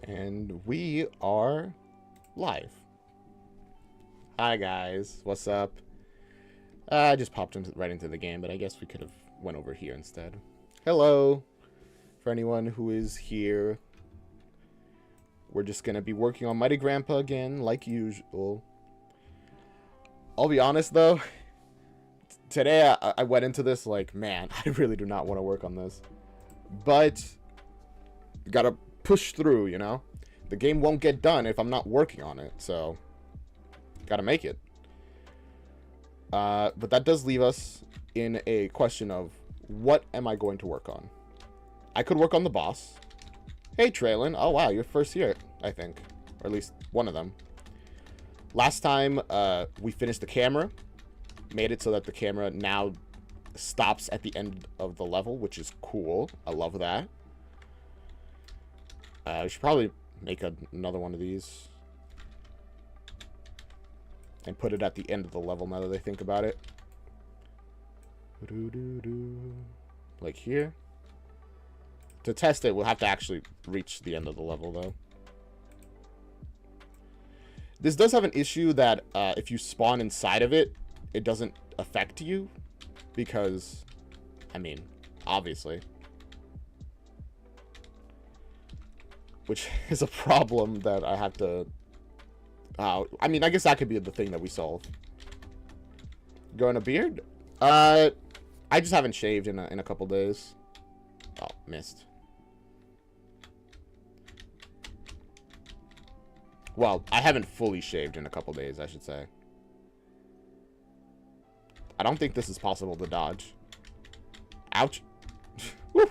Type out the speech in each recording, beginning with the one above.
And we are live. Hi guys, what's up? I just popped right into the game, but I guess we could have went over here instead. Hello, for anyone who is here. We're just gonna be working on Mighty Grandpa again, like usual. I'll be honest though, today I went into this like, man, I really do not want to work on this. But, gotta push through, you know? The game won't get done if I'm not working on it, so gotta make it. But that does leave us in a question of what am I going to work on? I could work on the boss. Hey, Traylon. Oh, wow, you're first here, I think. Or at least one of them. Last time, we finished the camera. Made it so that the camera now stops at the end of the level, which is cool. I love that. We should probably make another one of these. And put it at the end of the level now that I think about it. Like here. To test it, we'll have to actually reach the end of the level, though. This does have an issue that if you spawn inside of it, it doesn't affect you. Because, I mean, obviously. Which is a problem that I have to... I mean, I guess that could be the thing that we solve. Growing a beard? I just haven't shaved in a couple days. Oh, missed. Well, I haven't fully shaved in a couple days, I should say. I don't think this is possible to dodge. Ouch. Woo.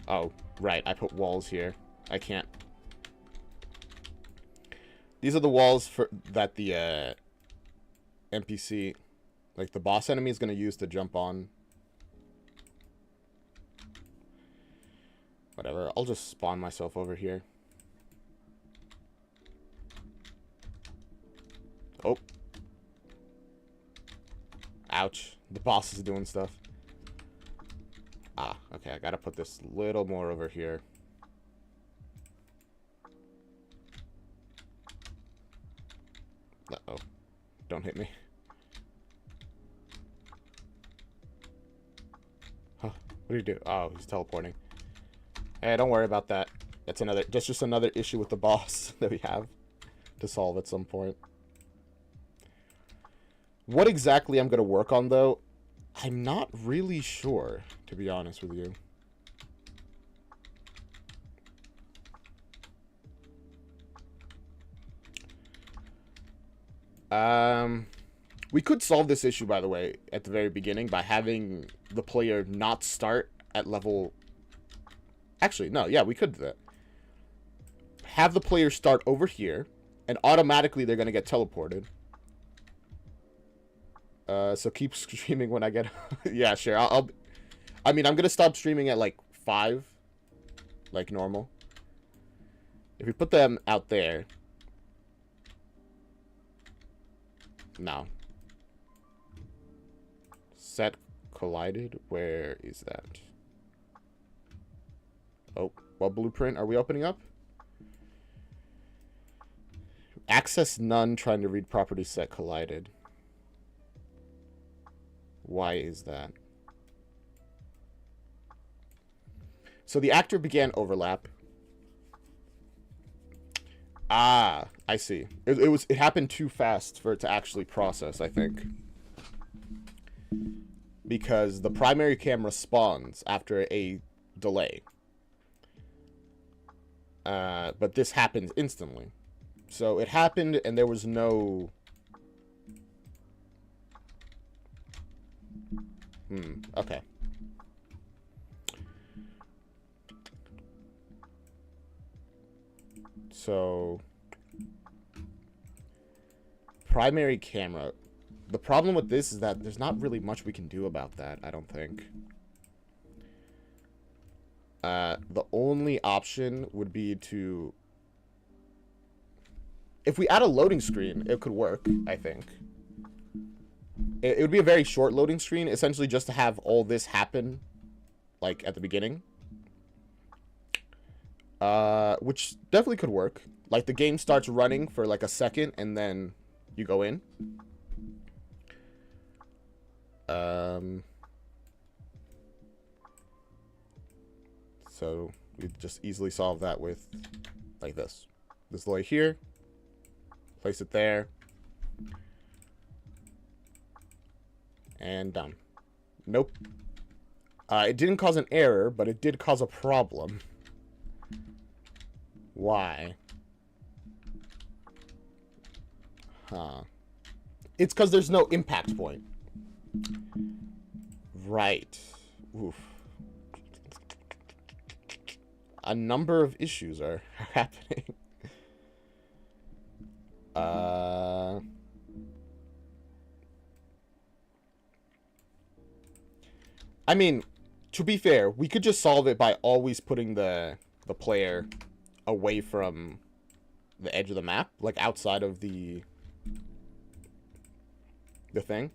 Oh, right. I put walls here. I can't. These are the walls that the NPC, like the boss enemy, is going to use to jump on. Whatever. I'll just spawn myself over here. Oh. Ouch. The boss is doing stuff. Ah, okay. I got to put this little more over here. Uh-oh. Don't hit me. Huh. What do you do? Oh, he's teleporting. Hey, don't worry about that. That's just another issue with the boss that we have to solve at some point. What exactly I'm going to work on, though, I'm not really sure, to be honest with you. We could solve this issue, by the way, at the very beginning by having the player not start at level... Actually, no, yeah, we could do that. Have the player start over here, and automatically they're going to get teleported. So keep streaming when I get... yeah, sure, I mean, I'm going to stop streaming at, like, 5. Like normal. If we put them out there... No. Set collided? Where is that? Oh, what blueprint are we opening up? Access none, trying to read property set collided. Why is that? So the actor began overlap. Ah, I see. It happened too fast for it to actually process, I think. Because the primary camera spawns after a delay. But this happens instantly. So it happened and there was no... okay. So... primary camera... The problem with this is that there's not really much we can do about that, I don't think. The only option would be to... If we add a loading screen, it could work, I think. It would be a very short loading screen, essentially just to have all this happen, like, at the beginning. Which definitely could work. Like, the game starts running for like a second, and then you go in. So we just easily solve that with like this. This lawyer here. Place it there. And done. Nope. It didn't cause an error, but it did cause a problem. Why? Huh. It's because there's no impact point. Right. Oof. A number of issues are happening. I mean, to be fair, we could just solve it by always putting the player away from the edge of the map, like outside of the thing.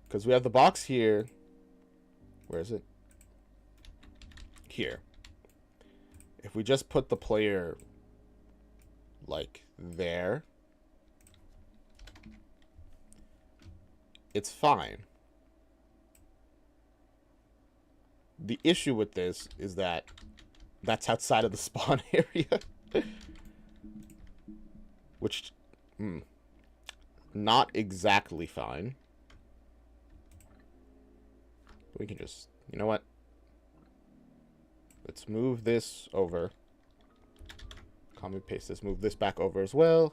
Because we have the box here. Where is it? Here. If we just put the player like there, it's fine. The issue with this is that that's outside of the spawn area. Which, not exactly fine. We can just, you know what? Let's move this over. Copy paste this, move this back over as well.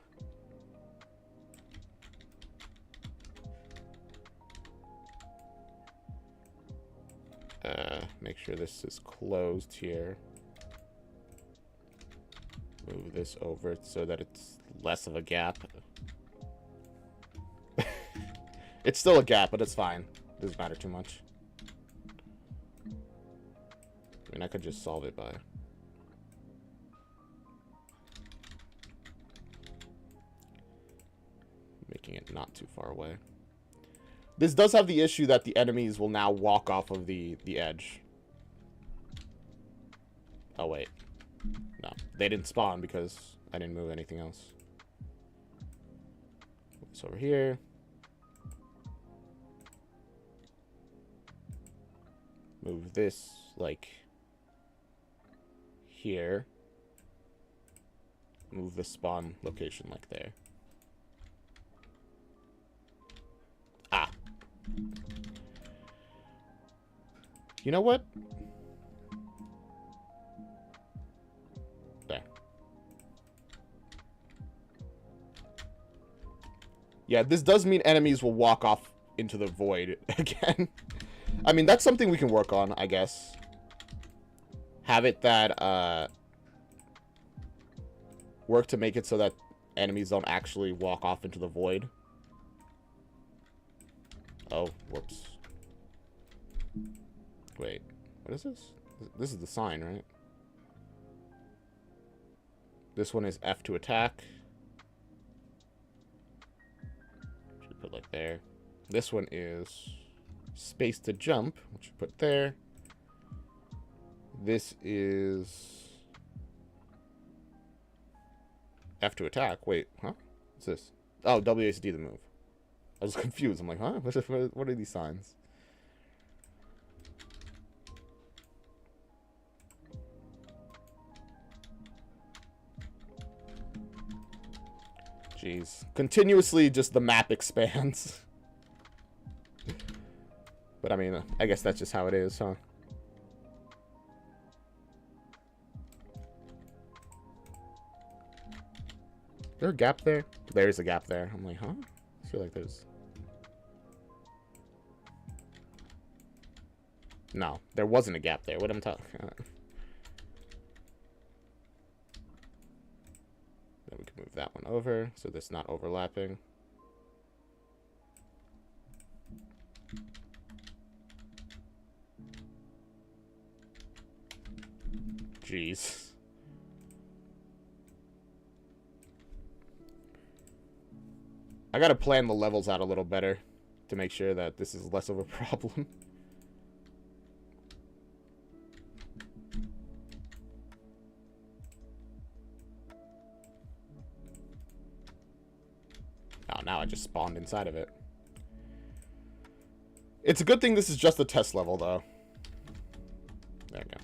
Make sure this is closed here. Move this over so that it's less of a gap. It's still a gap, but it's fine. Doesn't matter too much. I mean, I could just solve it by making it not too far away. This does have the issue that the enemies will now walk off of the edge. Oh, wait. No, they didn't spawn because I didn't move anything else. It's over here. Move this, like, here. Move the spawn location, like, there. Ah. You know what? There. Yeah, this does mean enemies will walk off into the void again. I mean, that's something we can work on, I guess. Have it that, work to make it so that enemies don't actually walk off into the void. Oh, whoops. Wait, what is this? This is the sign, right? This one is F to attack. Should put like there. This one is space to jump, which you put there. This is F to attack. Wait, huh? What's this? Oh, WASD to move. I was confused. I'm like, huh? What are these signs? Jeez. Continuously, just the map expands. But I mean, I guess that's just how it is, huh? Is there a gap there? There's a gap there. I'm like, huh? I feel like there's... No, there wasn't a gap there. What am I talking about? Then we can move that one over, so that's not overlapping. Jeez. I gotta plan the levels out a little better to make sure that this is less of a problem. now I just spawned inside of it. It's a good thing this is just a test level, though. There we go.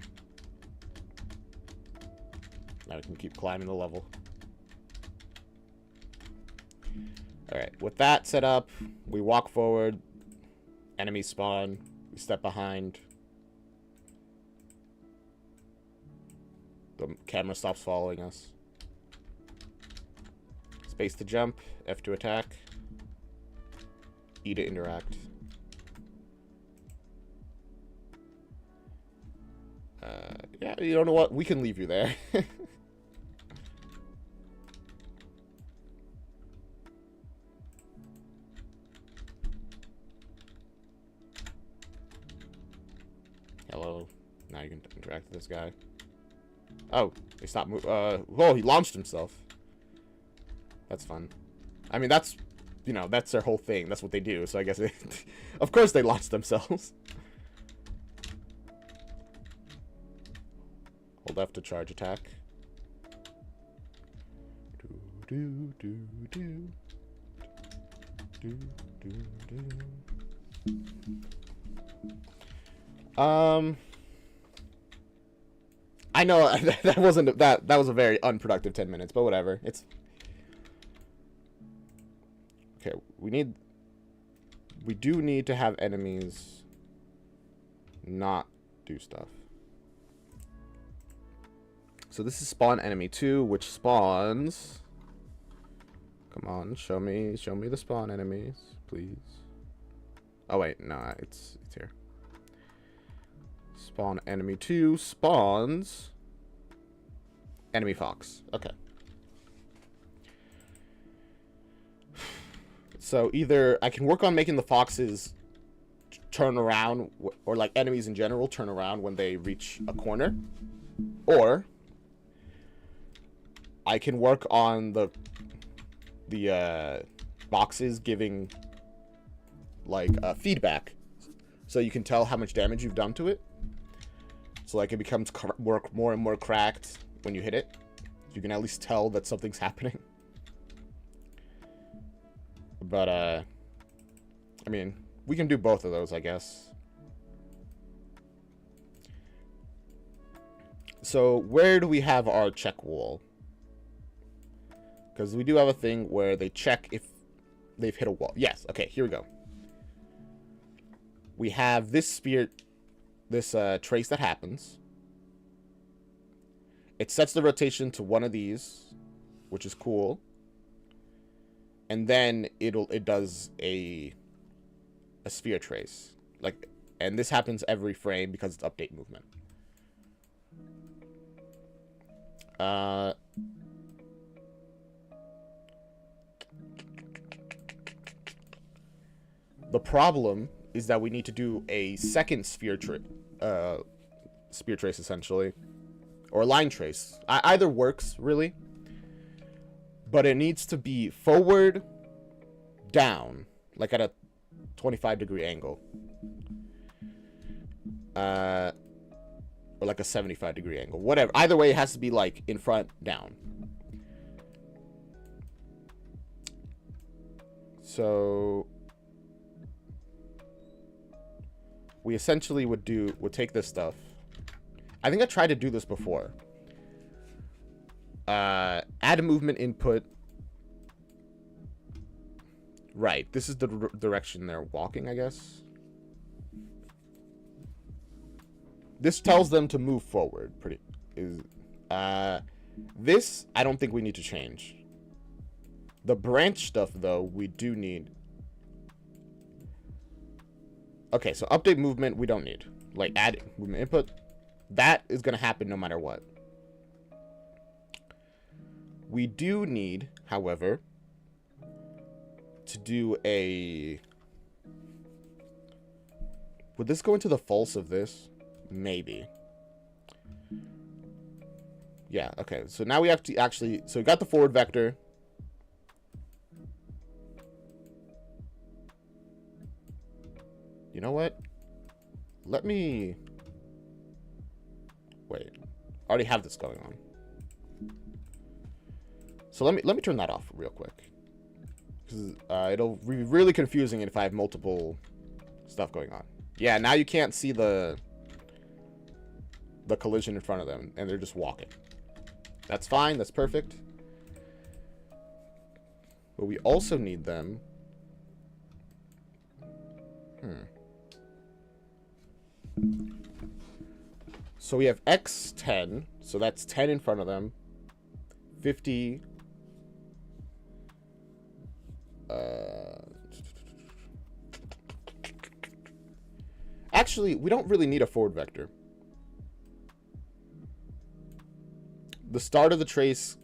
Now we can keep climbing the level. Alright, with that set up, we walk forward. Enemies spawn. We step behind. The camera stops following us. Space to jump. F to attack. E to interact. Yeah, you don't know what? We can leave you there. Hello. Now you can interact with this guy. Oh, he stopped moving. Whoa, he launched himself. That's fun. I mean, that's, you know, that's their whole thing. That's what they do. So I guess, of course they launch themselves. Hold F to charge attack. Do, do, do, do. Do, do, do. I know that wasn't that was a very unproductive 10 minutes, but whatever. It's okay. We do need to have enemies not do stuff. So this is spawn enemy 2, which spawns. Come on, show me the spawn enemies, please. Oh wait, no, it's here. Spawn enemy 2 spawns enemy fox. Okay. So either I can work on making the foxes turn around, or like enemies in general turn around when they reach a corner, or I can work on the boxes giving like feedback, so you can tell how much damage you've done to it. So like it becomes more and more cracked when you hit it. You can at least tell that something's happening. But I mean, we can do both of those, I guess. So where do we have our check wall? Because we do have a thing where they check if they've hit a wall. Yes, okay, here we go. We have this spear, this trace that happens. It sets the rotation to one of these, which is cool. And then it does a sphere trace. Like, and this happens every frame because it's update movement. The problem is that we need to do a second spear trace, essentially, or line trace. Either works, really, but it needs to be forward, down, like at a 25-degree angle, or like a 75-degree angle. Whatever. Either way, it has to be like in front, down. So we essentially would take this stuff. I think I tried to do this before. Add a movement input. Right, this is the direction they're walking, I guess. This tells them to move forward. This I don't think we need to change. The branch stuff, though, we do need. Okay, so update movement we don't need. Like add movement input, that is gonna happen no matter what. We do need, however, to do a. Would this go into the false of this? Maybe. Yeah, okay. So now we have to actually. So we got the forward vector. You know what? Let me. Wait. I already have this going on. So let me turn that off real quick. Because it'll be really confusing if I have multiple stuff going on. Yeah, now you can't see the collision in front of them, and they're just walking. That's fine. That's perfect. But we also need them. So we have X10. So that's 10 in front of them. 50. Actually, we don't really need a forward vector. The start of the trace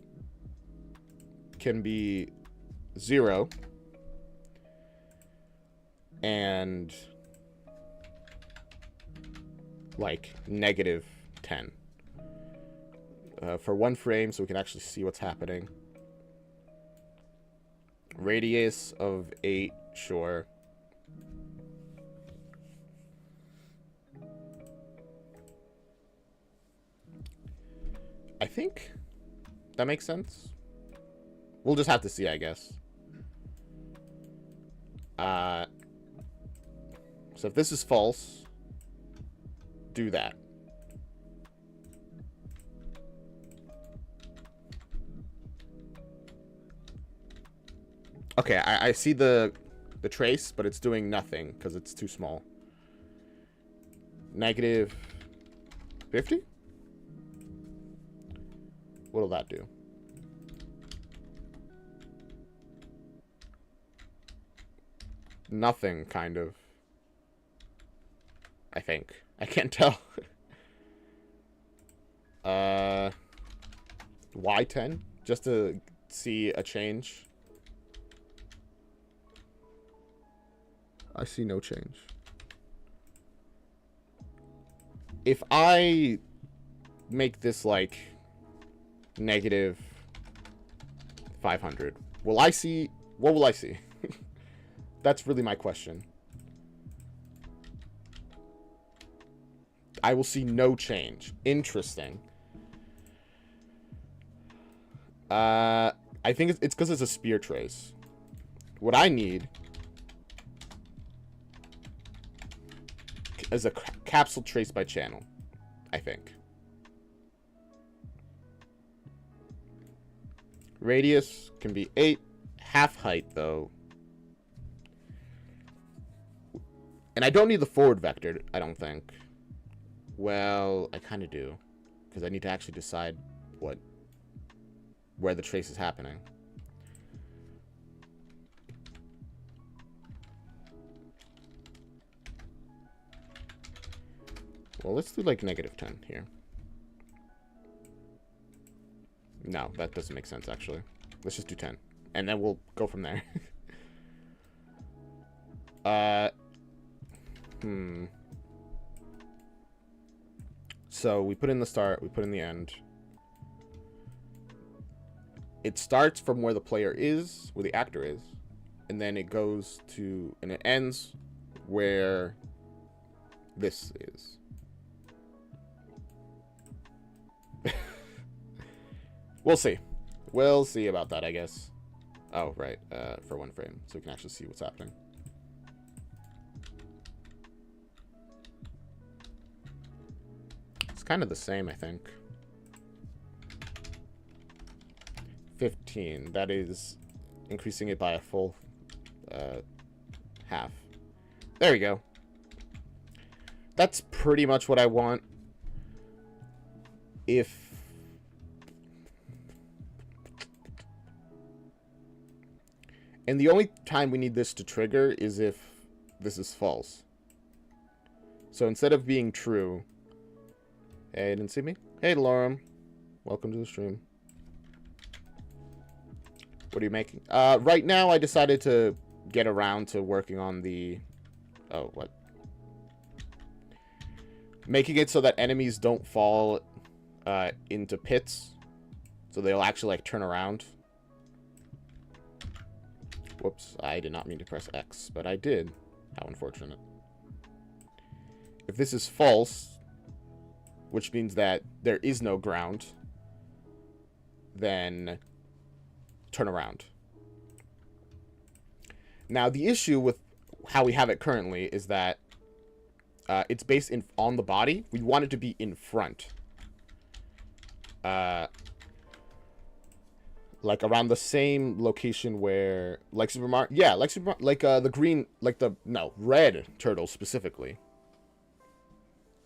can be 0 and like -10 for 1 frame, so we can actually see what's happening. Radius of 8, sure. I think that makes sense. We'll just have to see, I guess. So if this is false, do that. Okay, I see the trace, but it's doing nothing because it's too small. -50? What'll that do? Nothing, kind of. I think. I can't tell. Y10? Just to see a change. I see no change. If I make this like -500, will I see? What will I see? That's really my question. I will see no change. Interesting. I think it's because it's a spear trace. What I need is a capsule trace by channel, I think. Radius can be 8. Half height, though. And I don't need the forward vector, I don't think. Well, I kind of do. Because I need to actually decide where the trace is happening. Well, let's do like -10 here. No, that doesn't make sense, actually. Let's just do 10. And then we'll go from there. So we put in the start, we put in the end. It starts from where the player is, where the actor is, and then it goes to, and it ends where this is. We'll see. We'll see about that, I guess. Oh, right, for 1 frame, so we can actually see what's happening. It's kind of the same, I think. 15. That is increasing it by a full half. There we go. That's pretty much what I want. And the only time we need this to trigger is if this is false. So instead of being true... Hey, didn't see me? Hey, Lorem. Welcome to the stream. What are you making? Right now, I decided to get around to working on the... Oh, what? Making it so that enemies don't fall into pits. So they'll actually, like, turn around. Whoops, I did not mean to press X, but I did. How unfortunate. If this is false, which means that there is no ground, then turn around. Now, the issue with how we have it currently is that it's based on the body. We want it to be in front. Like around the same location where, like Super Mario, yeah, like the green, red turtle specifically.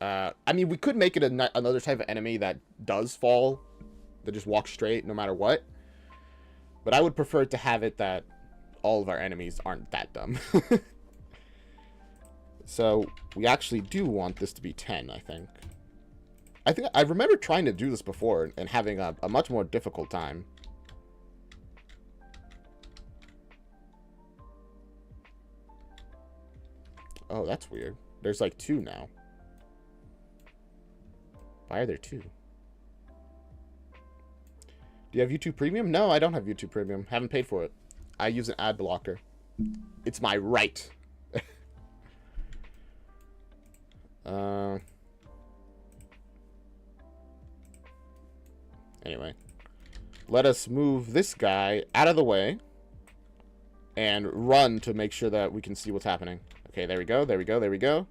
I mean, we could make it another type of enemy that does fall, that just walks straight no matter what. But I would prefer to have it that all of our enemies aren't that dumb. So we actually do want this to be 10, I think. I remember trying to do this before and having a much more difficult time. Oh, that's weird. There's like 2 now. Why are there 2? Do you have YouTube Premium? No, I don't have YouTube Premium. Haven't paid for it. I use an ad blocker. It's my right. Anyway. Let us move this guy out of the way. And run to make sure that we can see what's happening. Okay, there we go, there we go, there we go.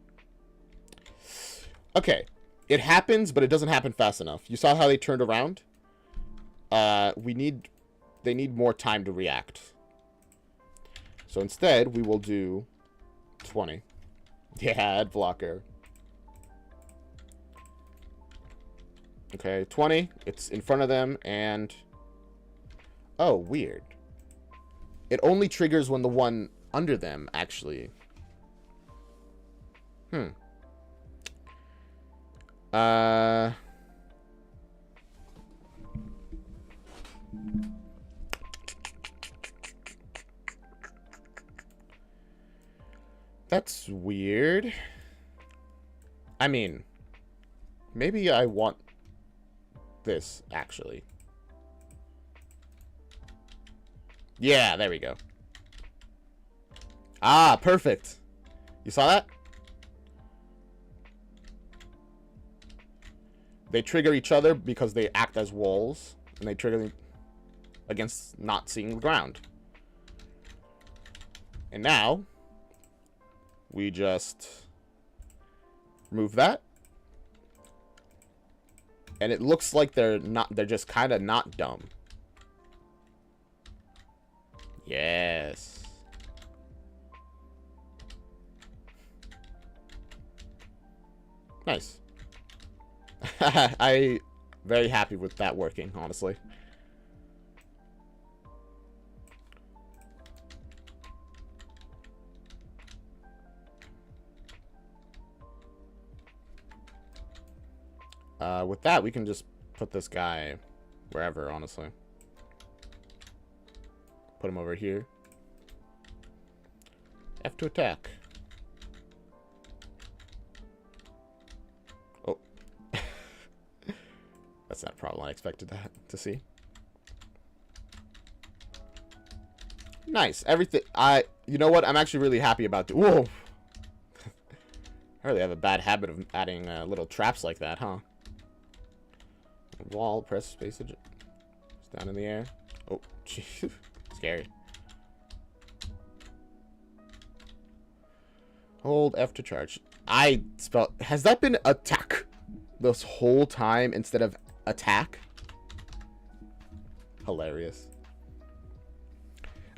Okay. It happens, but it doesn't happen fast enough. You saw how they turned around? They need more time to react. So instead, we will do 20. Yeah, ad blocker. Okay, 20. It's in front of them, and... Oh, weird. It only triggers when the one under them, actually. That's weird. I mean, maybe I want this, actually. Yeah, there we go. Ah, perfect. You saw that? They trigger each other because they act as walls, and they trigger against not seeing the ground. And now, we just remove that. And it looks like they're just kind of not dumb. Yes. Nice. I'm very happy with that working, honestly. With that, we can just put this guy wherever, honestly. Put him over here. F to attack. Oh. That's not a problem I expected that to see. Nice. Everything. You know what? I'm actually really happy about it. Whoa. I really have a bad habit of adding little traps like that, huh? Wall, press space. It's down in the air. Oh, jeez. Scary. Hold F to charge. Has that been attack this whole time instead of attack? Hilarious.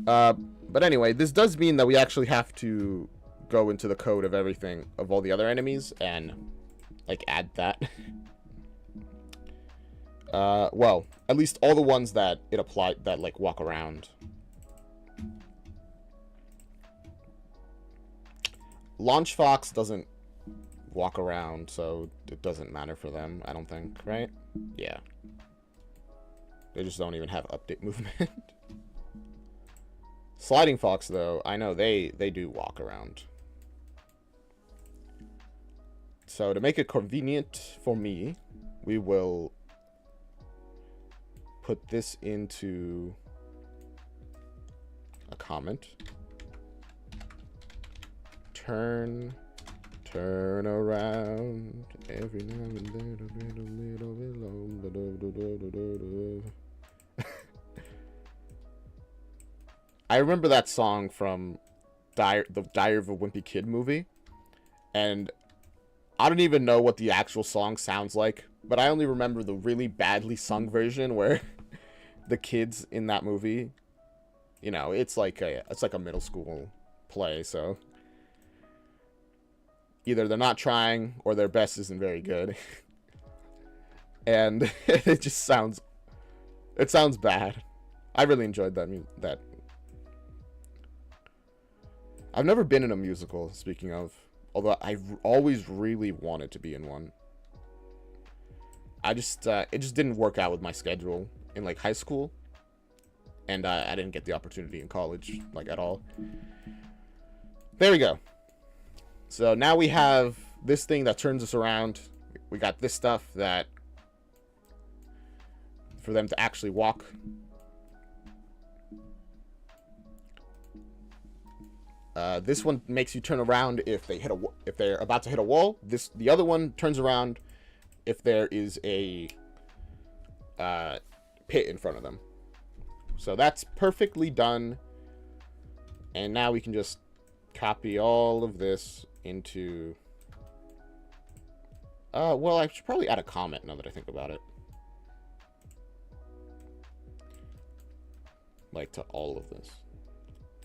But anyway, this does mean that we actually have to go into the code of everything, of all the other enemies, and, like, add that. Well, at least all the ones that it applied, that, like, walk around. Launch Fox doesn't walk around, so it doesn't matter for them, I don't think, right? Yeah. They just don't even have update movement. Sliding Fox, though, I know they do walk around. So to make it convenient for me, we will put this into a comment. Turn around every now and then a little bit long. I remember that song from Diary of a Wimpy Kid movie, and I don't even know what the actual song sounds like, but I only remember the really badly sung version where the kids in that movie, you know, it's like a middle school play, so either they're not trying or their best isn't very good. And it sounds bad. I really enjoyed that. I've never been in a musical, speaking of, although I've always really wanted to be in one. It just didn't work out with my schedule in like high school, and I didn't get the opportunity in college like at all. There we go. So now we have this thing that turns us around. We got this stuff that for them to actually walk. This one makes you turn around if they're about to hit a wall. The other one turns around if there is a pit in front of them. So that's perfectly done. And now we can just copy all of this into... well, I should probably add a comment now that I think about it. Like, to all of this.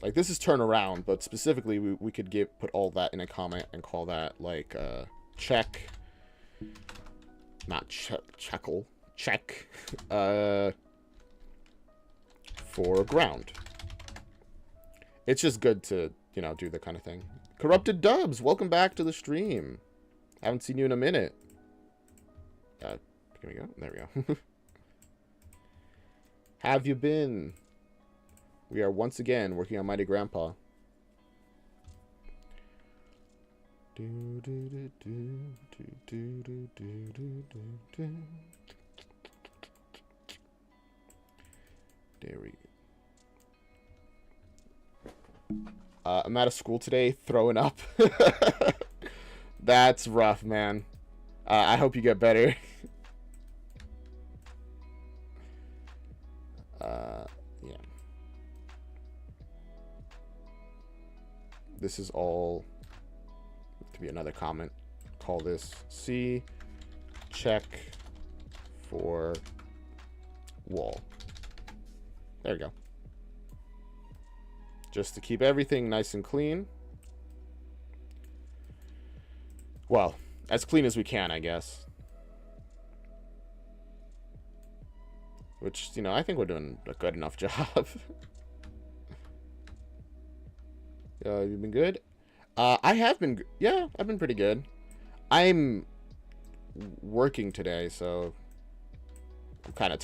Like, this is turn around, but specifically we could put all that in a comment and call that, like, check. Not checkle. Check. For ground. It's just good to, you know, do the kind of thing. Corrupted Dubs, welcome back to the stream. Haven't seen you in a minute. Here we go. There we go. Have you been? We are once again working on Mighty Grandpa. There we go. I'm out of school today, throwing up. That's rough, man. I hope you get better. Yeah. This is all to be another comment. Call this C. Check for wall. There we go. Just to keep everything nice and clean. Well, as clean as we can, I guess. Which, you know, I think we're doing a good enough job. You've been good? I have been, yeah, I've been pretty good. I'm working today, so I'm kind of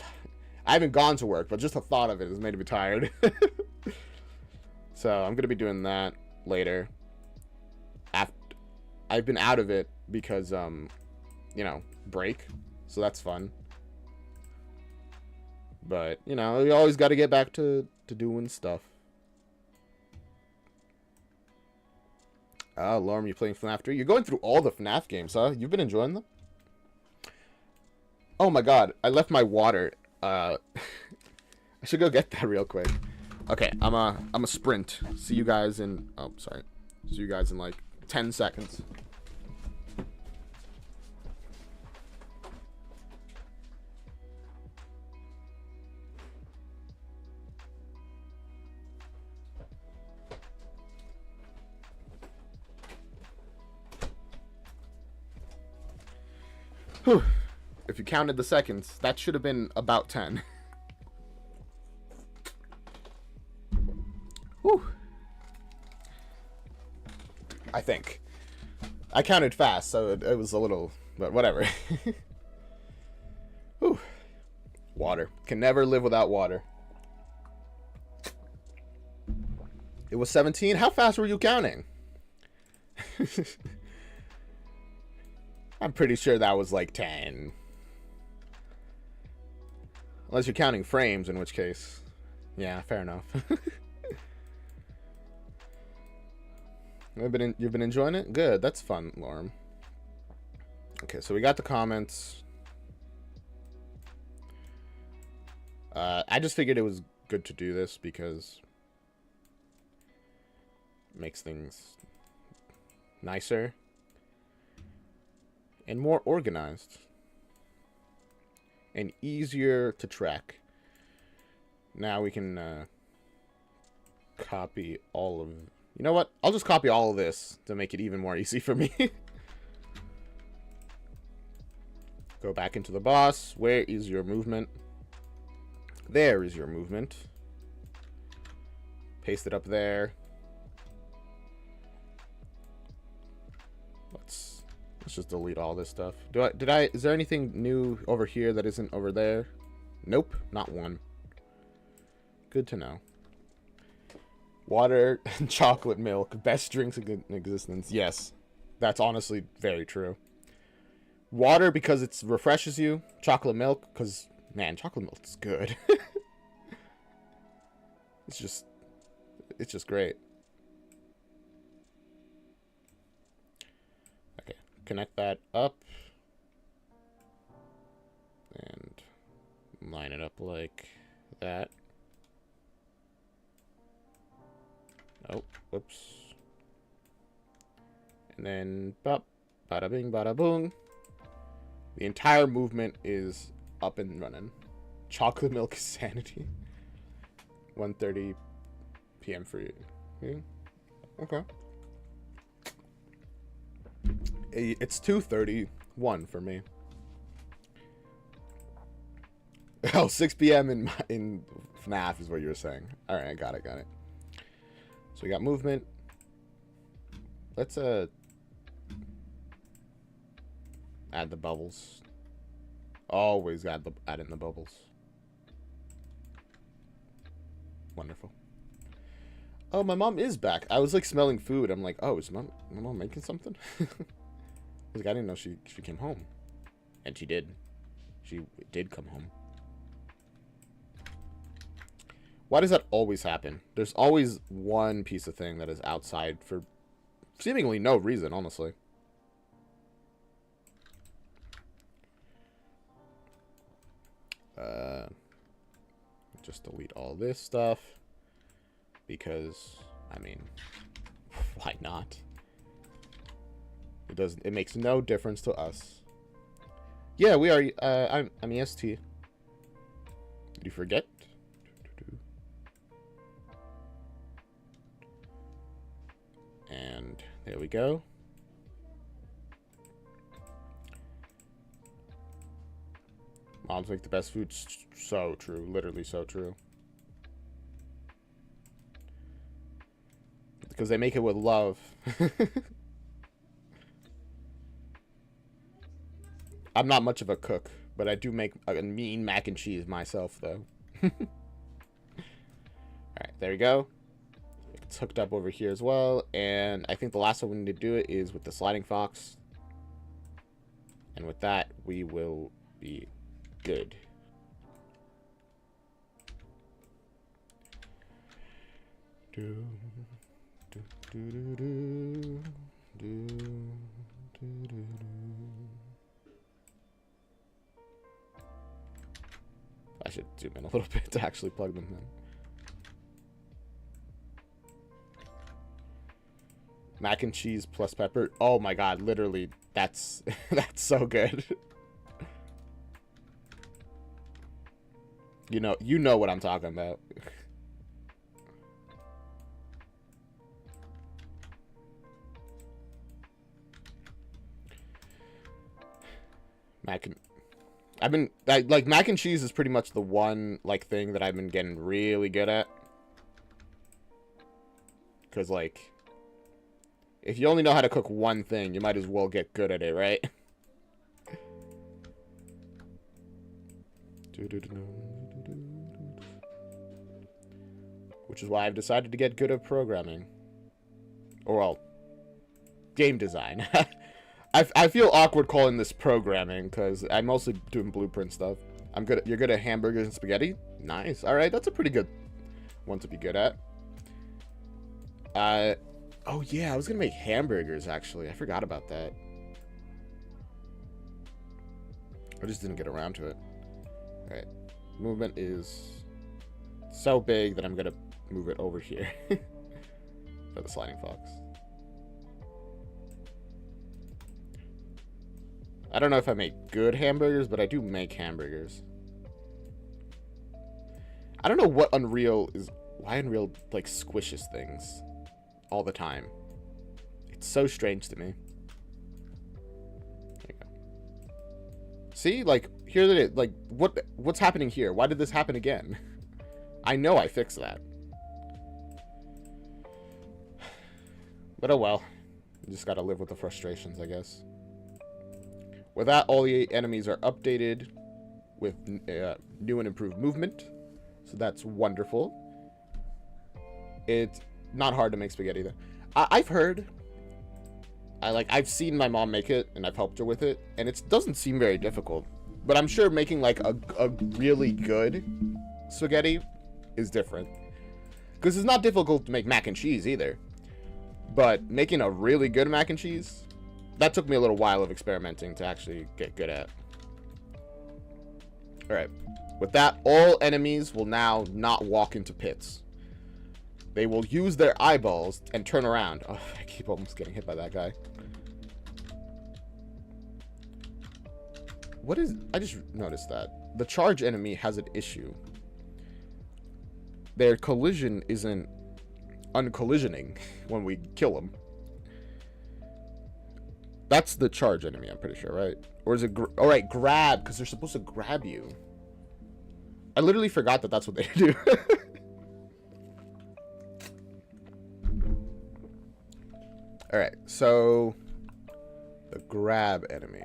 I haven't gone to work, but just the thought of it has made me tired. So I'm going to be doing that later. I've been out of it because, you know, break. So that's fun. But, you know, you always got to get back to doing stuff. Lorm, you playing FNAF 3? You're going through all the FNAF games, huh? You've been enjoying them? Oh my god, I left my water. I should go get that real quick. Okay, I'm a sprint. See you guys in... Oh, sorry. See you guys in like 10 seconds. Whew. If you counted the seconds, that should have been about 10. Whew. I think. I counted fast, so it was a little... But whatever. Whew. Water. Can never live without water. It was 17? How fast were you counting? I'm pretty sure that was like 10. Unless you're counting frames, in which case... Yeah, fair enough. You've been enjoying it? Good, that's fun, Lorm. Okay, so we got the comments. I just figured it was good to do this because makes things nicer and more organized and easier to track. Now we can copy all of... You know what? I'll just copy all of this to make it even more easy for me. Go back into the boss. Where is your movement? There is your movement. Paste it up there. Let's just delete all this stuff. Is there anything new over here that isn't over there? Nope, not one. Good to know. Water and chocolate milk, best drinks in existence. Yes, that's honestly very true. Water because it refreshes you. Chocolate milk because, man, chocolate milk is good. It's just great. Okay, connect that up and line it up like that. Oh, whoops. And then, bop, bada bing, bada boom. The entire movement is up and running. Chocolate milk is sanity. 1:30 p.m. for you. Yeah. Okay. It's 2:31 for me. Oh, 6 p.m. in FNAF is what you were saying. All right, got it. So we got movement. Let's add the bubbles. Always add in the bubbles. Wonderful. Oh, my mom is back. I was like smelling food. I'm like, oh, is my mom making something? Like, I didn't know she came home, and she did. She did come home. Why does that always happen? There's always one piece of thing that is outside for seemingly no reason, honestly. Just delete all this stuff. Because, I mean, why not? It makes no difference to us. Yeah, we are, I'm EST. Did you forget? And there we go. Moms make the best food. So true. Literally so true. Because they make it with love. I'm not much of a cook, but I do make a mean mac and cheese myself, though. Alright, there we go. It's hooked up over here as well. And I think the last one we need to do it is with the sliding fox. And with that, we will be good. I should zoom in a little bit to actually plug them in. Mac and cheese plus pepper. Oh my god, literally, that's that's so good. You know what I'm talking about. Like mac and cheese is pretty much the one like thing that I've been getting really good at. Cause like, if you only know how to cook one thing, you might as well get good at it, right? Which is why I've decided to get good at programming. Or, well, game design. I feel awkward calling this programming because I'm mostly doing blueprint stuff. You're good at hamburgers and spaghetti? Nice. All right, that's a pretty good one to be good at. Oh yeah, I was gonna make hamburgers actually. I forgot about that. I just didn't get around to it. All right, movement is so big that I'm gonna move it over here. If for the sliding fox. I don't know if I make good hamburgers, but I do make hamburgers. I don't know what Unreal is. Why Unreal, like, squishes things all the time. It's so strange to me. There you go. See? Like, here it is. Like, what's happening here? Why did this happen again? I know I fixed that. But oh well. You just gotta live with the frustrations, I guess. With that, all the enemies are updated with new and improved movement. So that's wonderful. It's not hard to make spaghetti, though. I've heard... I've seen my mom make it, and I've helped her with it, and it doesn't seem very difficult. But I'm sure making, like, a really good spaghetti is different. Because it's not difficult to make mac and cheese, either. But making a really good mac and cheese, that took me a little while of experimenting to actually get good at. Alright. With that, all enemies will now not walk into pits. They will use their eyeballs and turn around. Oh, I keep almost getting hit by that guy. What is... I just noticed that. The charge enemy has an issue. Their collision isn't uncollisioning when we kill them. That's the charge enemy, I'm pretty sure, right? Or is it... Alright, grab, because they're supposed to grab you. I literally forgot that that's what they do. Alright, so... The grab enemy.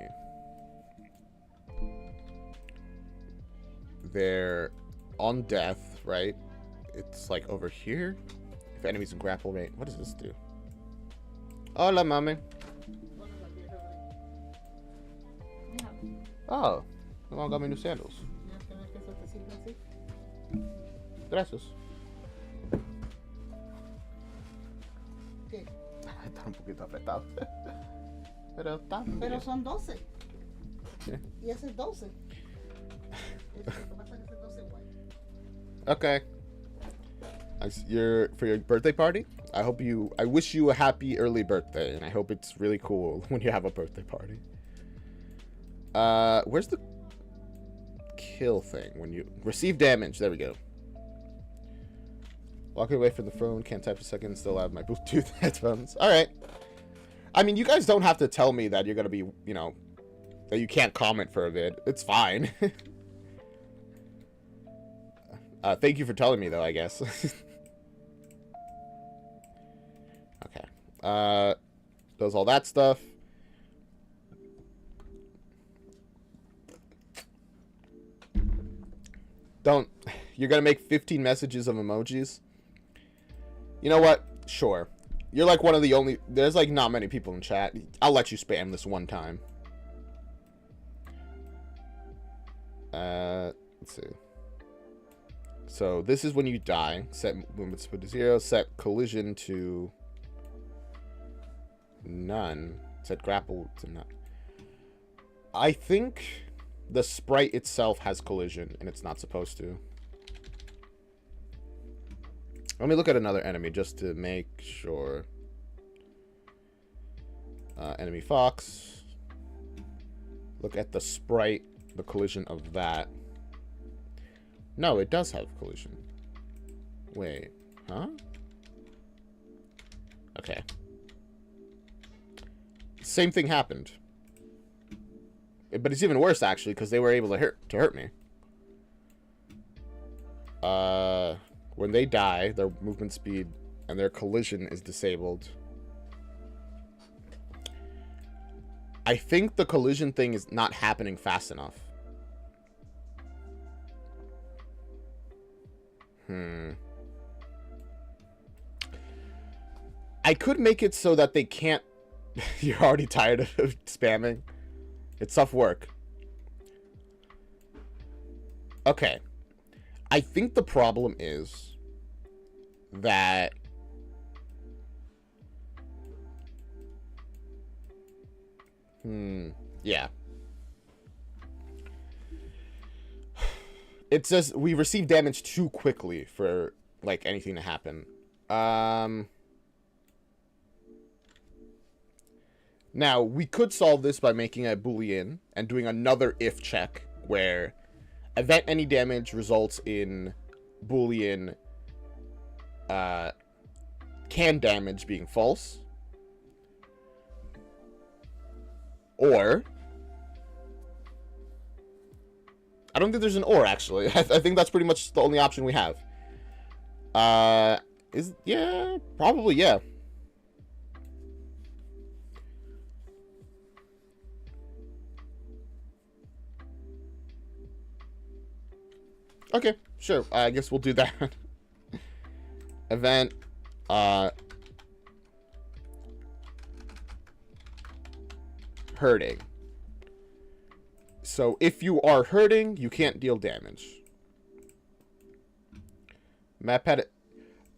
They're on death, right? It's like over here. If enemies in grapple range. What does this do? Hola, mami. Oh, my mom got me new sandals. Gracias. Está un poquito apretado. Pero está. Pero son 12. Yeah. Y ese es 12. Okay. For your birthday party, I wish you a happy early birthday, and I hope it's really cool when you have a birthday party. Where's the kill thing? When you receive damage, there we go. Walking away from the phone, can't type a second, still have my Bluetooth headphones. Alright. I mean, you guys don't have to tell me that you're gonna be, you know, that you can't comment for a bit. It's fine. Thank you for telling me, though, I guess. Okay. Does all that stuff. Don't. You're gonna make 15 messages of emojis? You know what? Sure. You're like one of the only... There's like not many people in chat. I'll let you spam this one time. Let's see. So this is when you die. Set movement speed to 0. Set collision to none. Set grapple to none. I think the sprite itself has collision, and it's not supposed to. Let me look at another enemy just to make sure. Enemy fox. Look at the sprite, the collision of that. No, it does have collision. Wait, huh? Okay. Same thing happened. But it's even worse, actually, because they were able to hurt me. When they die, their movement speed and their collision is disabled. I think the collision thing is not happening fast enough. I could make it so that they can't... You're already tired of spamming? It's tough work. Okay. I think the problem is that... Yeah. It says we receive damage too quickly for, like, anything to happen. Now, we could solve this by making a Boolean and doing another if check where event any damage results in Boolean can damage being false. Or I don't think there's an or, actually. I think that's pretty much the only option we have. Yeah, probably, yeah. Okay, sure. I guess we'll do that. Event, hurting. So if you are hurting, you can't deal damage. MatPat.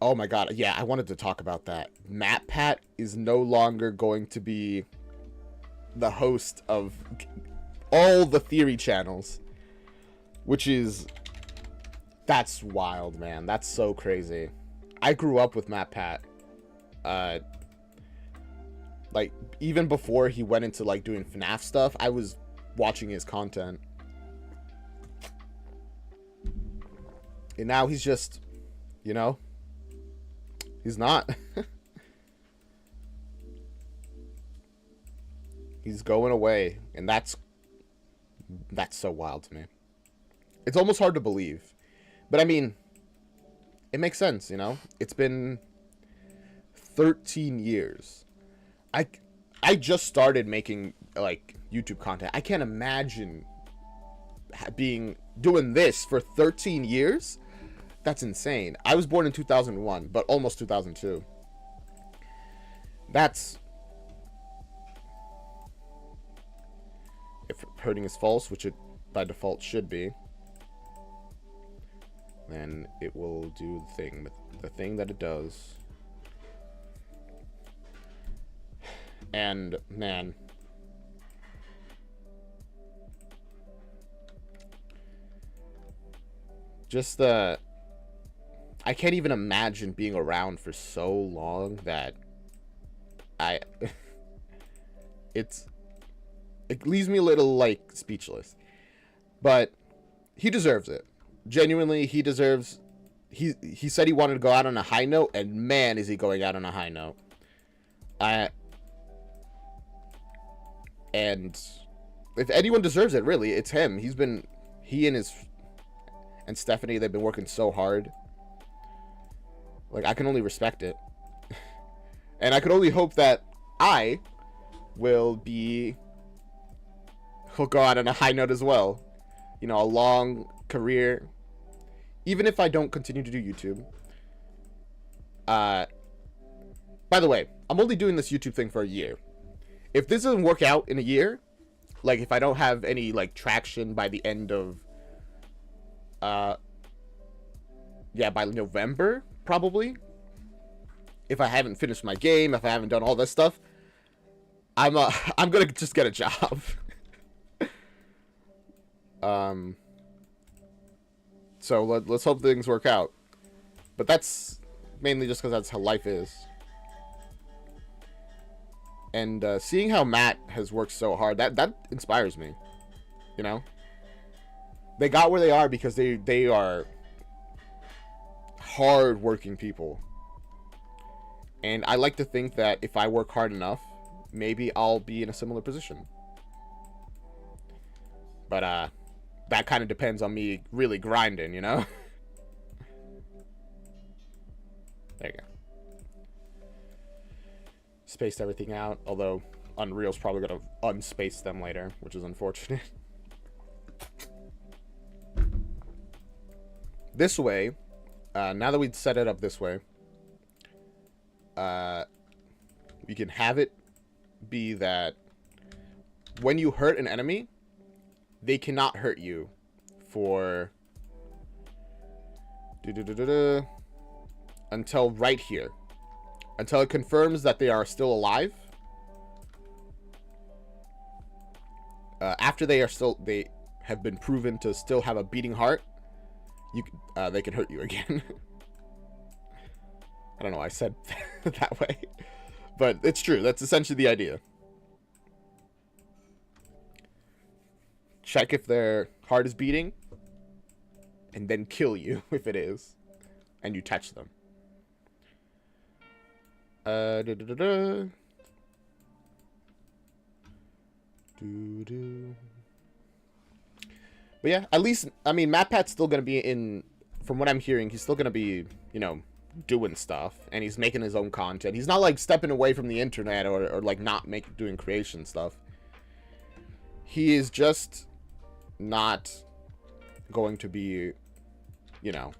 Oh my god, yeah, I wanted to talk about that. MatPat is no longer going to be the host of all the theory channels, which is... That's wild, man. That's so crazy. I grew up with MatPat. Like, even before he went into, like, doing FNAF stuff, I was watching his content. And now he's just, you know, he's not. He's going away. And that's so wild to me. It's almost hard to believe. But I mean, it makes sense, you know? It's been 13 years. I just started making, like, YouTube content. I can't imagine doing this for 13 years. That's insane. I was born in 2001, but almost 2002. That's... If hurting is false, which it by default should be, then it will do the thing that it does. And man, just I can't even imagine being around for so long that it leaves me a little, like, speechless. But he deserves it. Genuinely, he deserves... He said he wanted to go out on a high note, and man, is he going out on a high note. And if anyone deserves it, really, it's him. He and Stephanie, they've been working so hard. Like, I can only respect it. And I can only hope that I will go out on a high note as well. You know, a long career. Even if I don't continue to do YouTube. By the way, I'm only doing this YouTube thing for a year. If this doesn't work out in a year, like if I don't have any, like, traction by the end of, yeah, by November, probably. If I haven't finished my game, if I haven't done all this stuff, I'm gonna just get a job. So let's hope things work out. But that's mainly just because that's how life is. And seeing how Matt has worked so hard, that inspires me. You know? They got where they are because they are hard-working people. And I like to think that if I work hard enough, maybe I'll be in a similar position. But that kind of depends on me really grinding, you know? There you go. Spaced everything out, although Unreal's probably going to unspace them later, which is unfortunate. This way, now that we've set it up this way, we can have it be that when you hurt an enemy, they cannot hurt you for until right here. Until it confirms that they are still alive. After they have been proven to still have a beating heart, they can hurt you again. I don't know why I said that way. But it's true. That's essentially the idea. check if their heart is beating, and then kill you if it is, and you touch them. Da, da, da, da. But yeah, at least, I mean, MatPat's still going to be in, from what I'm hearing, he's still going to be, you know, doing stuff, and he's making his own content. He's not, like, stepping away from the internet or like, not doing creation stuff. He is just not going to be, you know,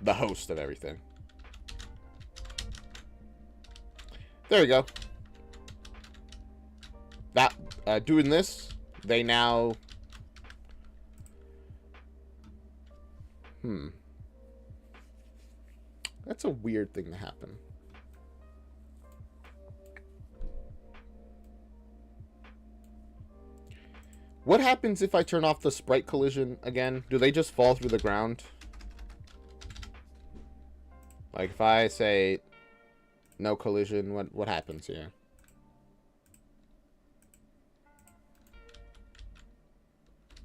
the host of everything. There we go. That, doing this, they now... That's a weird thing to happen. What happens if I turn off the sprite collision again? Do they just fall through the ground? Like, if I say no collision, what happens here?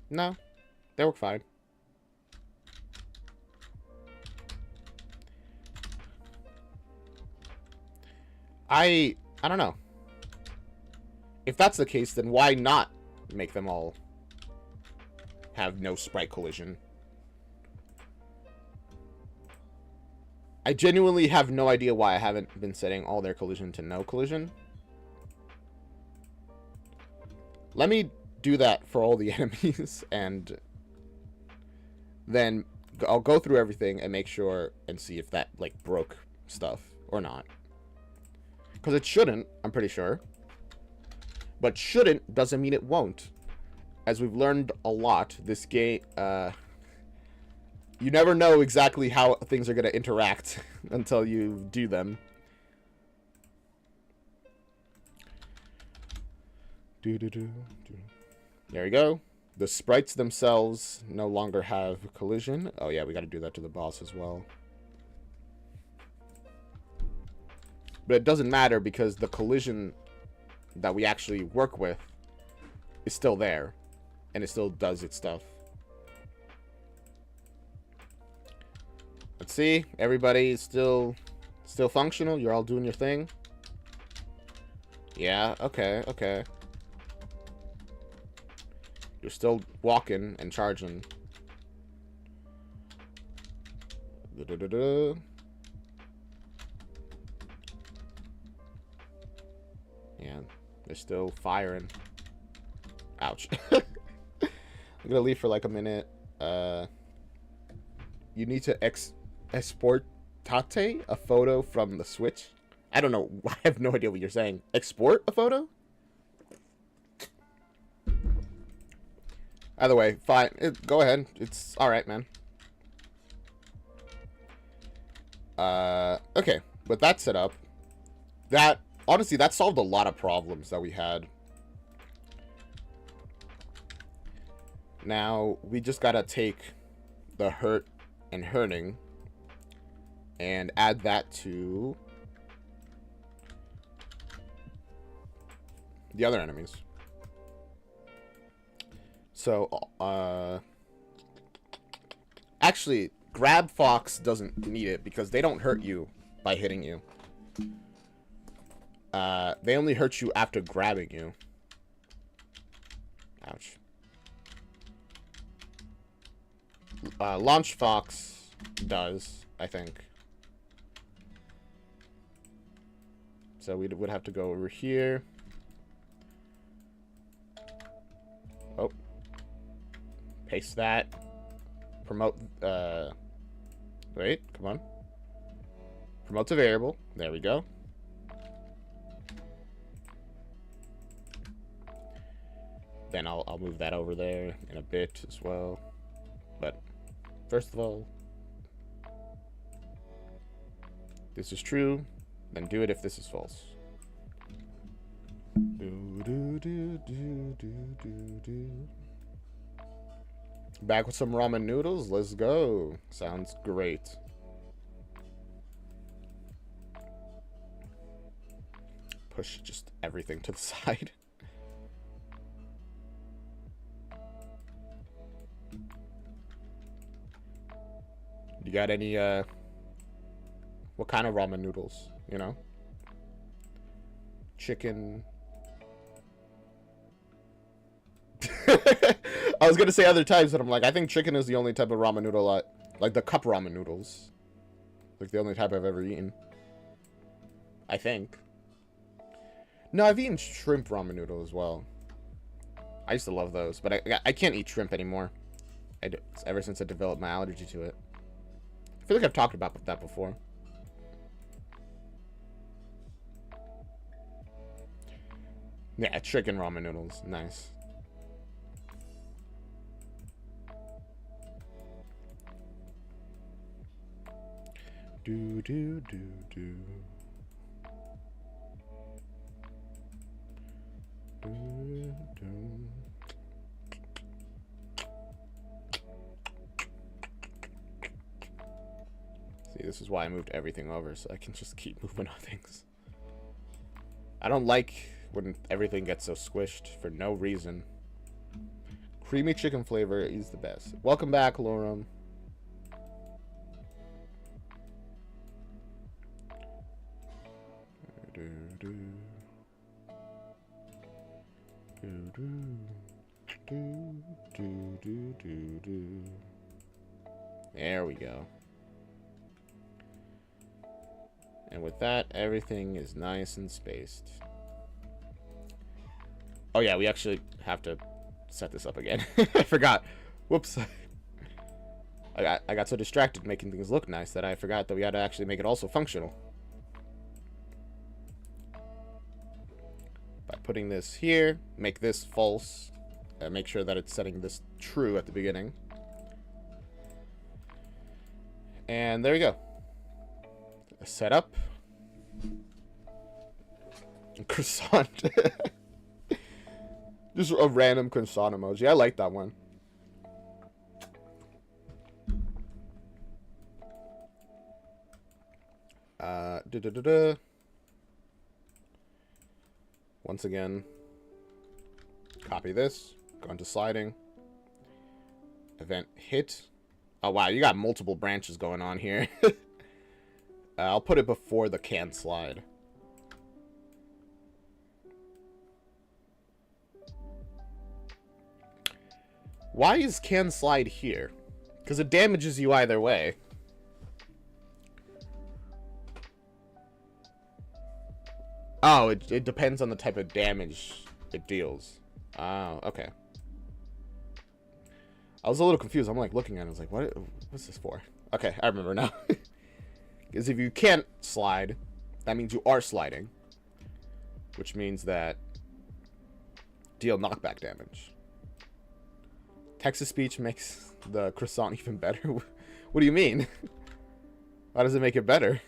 No, they work fine. I don't know. If that's the case, then why not make them all have no sprite collision? I genuinely have no idea why I haven't been setting all their collision to no collision. Let me do that for all the enemies, and then I'll go through everything and make sure and see if that, like, broke stuff or not. Because it shouldn't, I'm pretty sure. But shouldn't doesn't mean it won't. As we've learned a lot, this game, you never know exactly how things are going to interact until you do them. There we go. The sprites themselves no longer have collision. Oh yeah, we got to do that to the boss as well. But it doesn't matter because the collision that we actually work with is still there. And it still does its stuff. Let's see. Everybody is still functional. You're all doing your thing. Yeah, okay, okay. You're still walking and charging. Yeah, they're still firing. Ouch. I'm gonna leave for like a minute. You need to export a photo from the Switch. I don't know. I have no idea what you're saying. Export a photo? Either way, fine. Go ahead. It's alright, man. Okay. With that set up, honestly, that solved a lot of problems that we had. Now, we just gotta take the hurt and hurting and add that to the other enemies. So, actually, Grab Fox doesn't need it because they don't hurt you by hitting you. They only hurt you after grabbing you. Ouch. Launch Fox does, I think. So we would have to go over here. Oh. Paste that. Promote, wait, come on. Promote to variable. There we go. Then I'll move that over there in a bit as well. But first of all, this is true, then do it if this is false. Back with some ramen noodles. Let's go. Sounds great. Push just everything to the side. got any, what kind of ramen noodles, you know? Chicken. I was gonna say other types, but I'm like, I think chicken is the only type of ramen noodle like the cup ramen noodles. Like the only type I've ever eaten. I think. No, I've eaten shrimp ramen noodle as well. I used to love those, but I can't eat shrimp anymore. Ever since I developed my allergy to it. I feel like I've talked about that before. Yeah, chicken ramen noodles. Nice. Do do do do. Do do. See, this is why I moved everything over, so I can just keep moving on things. I don't like when everything gets so squished for no reason. Creamy chicken flavor is the best. Welcome back, Lorum. There we go. And with that, everything is nice and spaced. Oh yeah, we actually have to set this up again. I forgot. Whoops. I got so distracted making things look nice that I forgot that we had to actually make it also functional. By putting this here, make this false. Make sure that it's setting this true at the beginning. And there we go. Set up. Croissant. Just a random croissant emoji. I like that one. Once again, copy this. Go into sliding. Event hit. Oh wow, you got multiple branches going on here. I'll put it before the can slide. Why is can slide here? Because it damages you either way. Oh, it depends on the type of damage it deals. Oh, okay. I was a little confused. I'm like looking at it. I was like, what's this for? Okay, I remember now. Because if you can't slide, that means you are sliding. Which means that deal knockback damage. Text-to-speech makes the croissant even better. What do you mean? How does it make it better?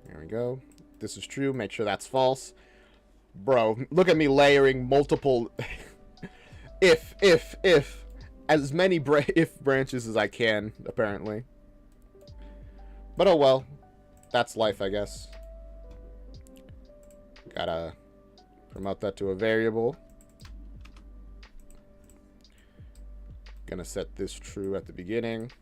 There we go. This is true. Make sure that's false. Bro, look at me layering multiple if as many if branches as I can, apparently. But oh well. That's life, I guess. Gotta promote that to a variable. Gonna set this true at the beginning.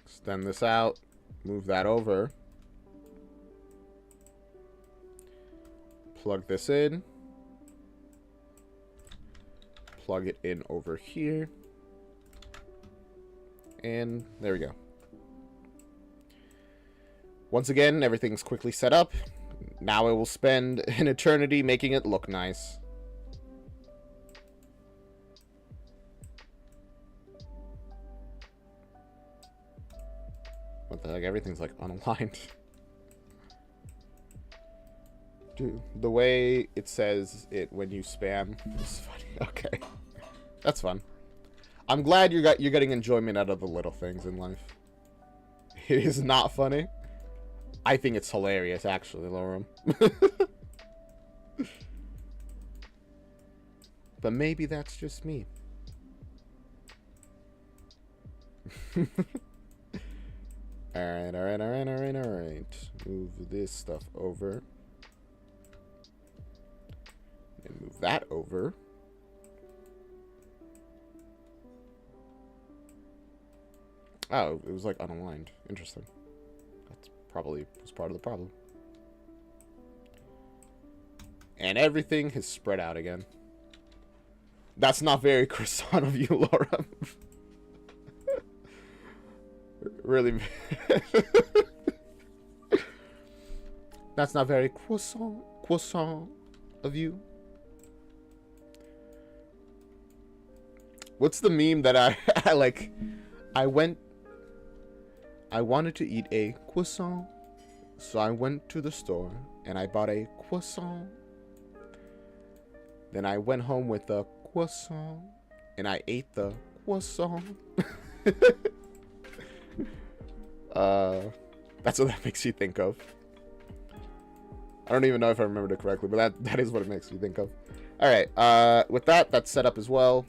Extend this out. Move that over. Plug this in. Plug it in over here. And there we go. Once again, everything's quickly set up. Now I will spend an eternity making it look nice. What the heck? Everything's like unaligned. Dude, the way it says it when you spam is funny. Okay. That's fun. I'm glad you're getting enjoyment out of the little things in life. It is not funny. I think it's hilarious, actually, Lauren. But maybe that's just me. Alright, alright, alright, alright, alright. Move this stuff over. And move that over. Oh, it was like unaligned. Interesting. That's probably was part of the problem. And everything has spread out again. That's not very croissant of you, Laura. Really. That's not very croissant of you. What's the meme that I like? I wanted to eat a croissant, so I went to the store and I bought a croissant. Then I went home with a croissant and I ate the croissant. That's what that makes you think of. I don't even know if I remembered it correctly, but that is what it makes you think of. Alright, with that's set up as well.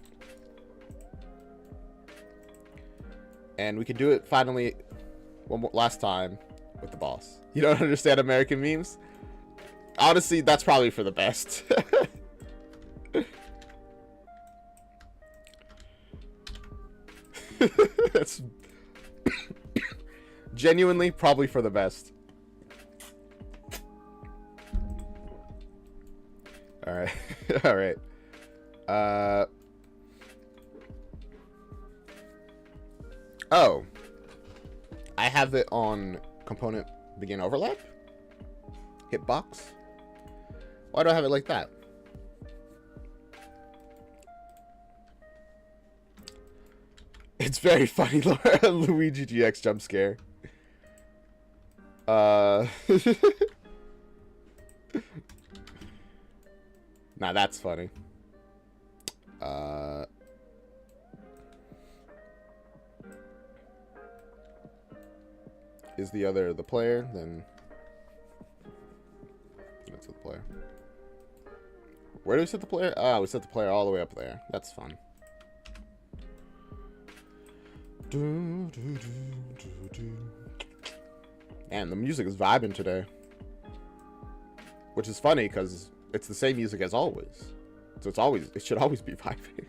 And we can do it finally last time with the boss. You don't understand American memes? Honestly, that's probably for the best. That's genuinely probably for the best. Alright. Alright. Oh. I have it on component begin overlap? Hitbox? Why do I have it like that? It's very funny, Laura. Luigi GX jump scare. Nah, that's funny. Is the player? Then that's the player. Where do we set the player? Ah, we set the player all the way up there. That's fun. Man, the music is vibing today. Which is funny because it's the same music as always. So it should always be vibing.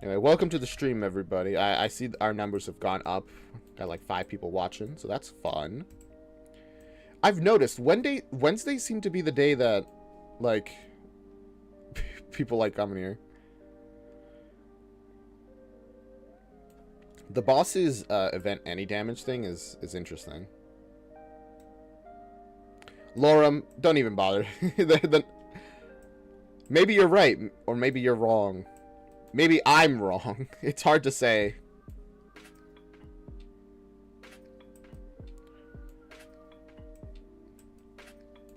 Anyway, welcome to the stream, everybody. I see our numbers have gone up. Got like 5 people watching, so that's fun. I've noticed Wednesdays seem to be the day that, like, people like coming here. The boss's event any damage thing is interesting. Lorem, don't even bother. Maybe you're right, or maybe you're wrong. Maybe I'm wrong. It's hard to say.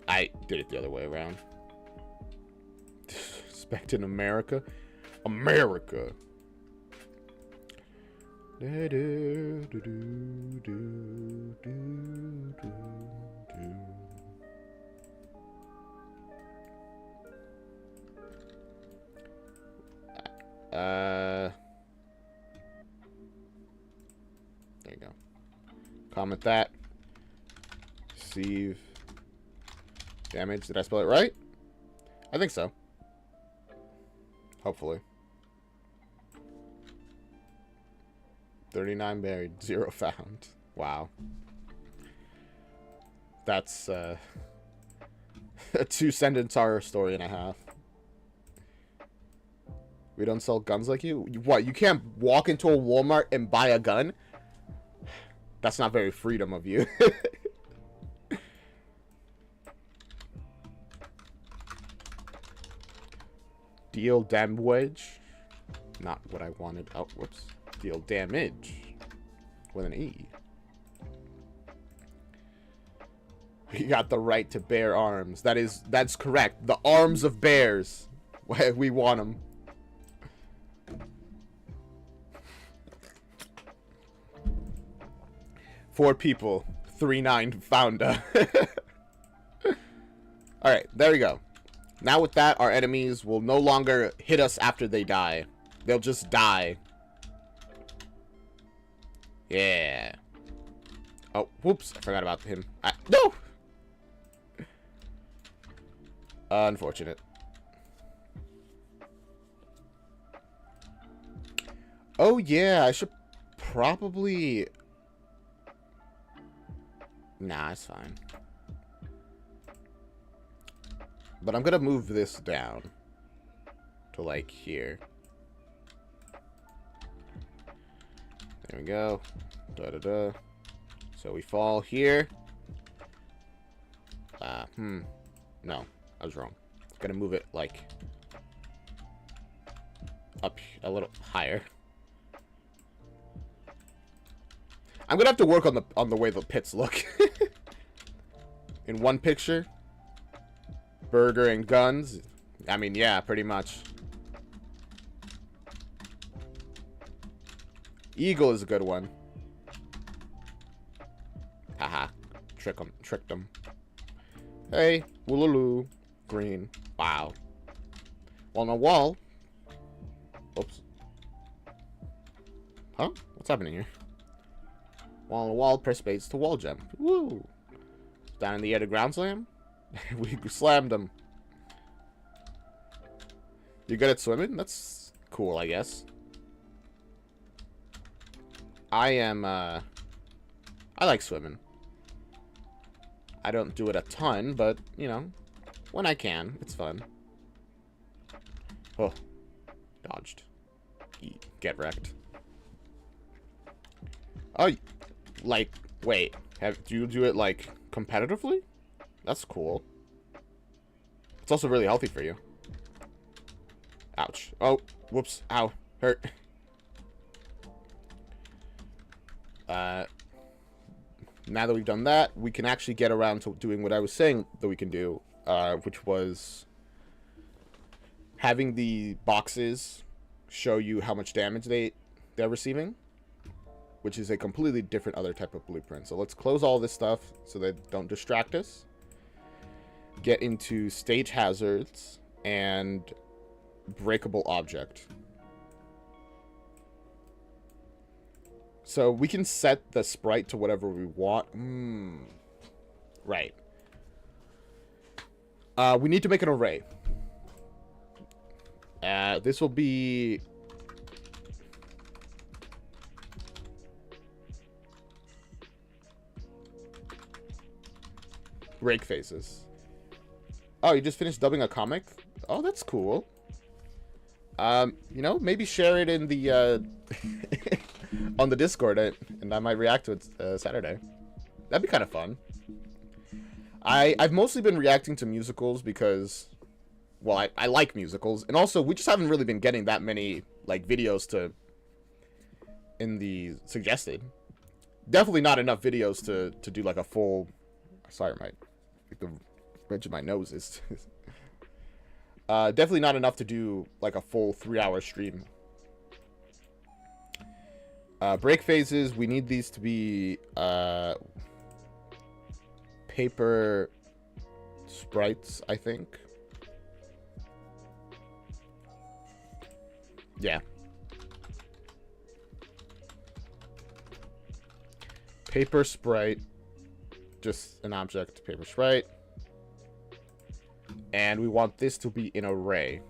I did it the other way around. Respect in America. America. There you go. Comment that. Receive damage. Did I spell it right? I think so. Hopefully. 39 buried, 0 found. Wow. That's a 2-sentence horror story and a half. We don't sell guns like you? What, you can't walk into a Walmart and buy a gun? That's not very freedom of you. Deal damage. Not what I wanted. Oh, whoops. Deal damage. With an E. We got the right to bear arms. That's correct. The arms of bears. We want them. Four people. 3-9 Founda. Alright, there we go. Now with that, our enemies will no longer hit us after they die. They'll just die. Yeah. Oh, whoops. I forgot about him. No! Unfortunate. Oh, yeah. I should probably... Nah, it's fine. But I'm gonna move this down to, like, here. There we go. Da-da-da. So we fall here. No, I was wrong. Gonna move it, like, up a little higher. I'm gonna have to work on the way the pits look. In one picture, burger and guns. I mean, yeah, pretty much. Eagle is a good one. Haha, tricked them. Hey, wooloo, green. Wow. On a wall. Oops. Huh? What's happening here? Wall on the wall, press space to wall jump. Woo! Down in the air to ground slam. We slammed him. You good at swimming? That's cool, I guess. I like swimming. I don't do it a ton, but, you know, when I can, it's fun. Oh. Dodged. Get wrecked. Oh, like, wait. Do you do it, like, competitively? That's cool. It's also really healthy for you. Ouch. Oh, whoops. Ow. Hurt. Now that we've done that, we can actually get around to doing what I was saying that we can do, which was having the boxes show you how much damage they're receiving, which is a completely different other type of blueprint. So let's close all this stuff so they don't distract us. Get into stage hazards and breakable object. So we can set the sprite to whatever we want. Right. We need to make an array. This will be... break faces. Oh, you just finished dubbing a comic? Oh, that's cool. You know, maybe share it in the, on the Discord, and I might react to it Saturday. That'd be kind of fun. I've mostly been reacting to musicals because, well, I like musicals, and also we just haven't really been getting that many, like, videos in the suggested. Definitely not enough videos to do, like, a full... Sorry, the edge of my nose is... definitely not enough to do, like, a full 3-hour stream. Break phases, we need these to be, paper sprites, I think. Yeah. Paper sprite. Just an object, paper sprite. And we want this to be an array.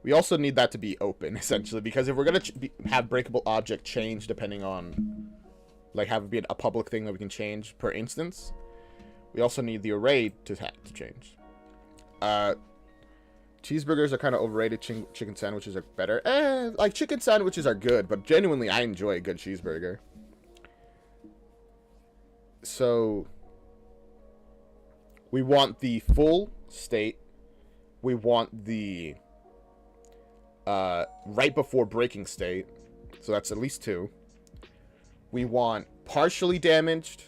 We also need that to be open, essentially, because if we're going to have breakable object change depending on, like, have it be a public thing that we can change per instance, we also need the array to change. Cheeseburgers are kind of overrated. Chicken sandwiches are better. Like, chicken sandwiches are good, but genuinely, I enjoy a good cheeseburger. So, we want the full state. We want the right before breaking state. So that's at least 2. We want partially damaged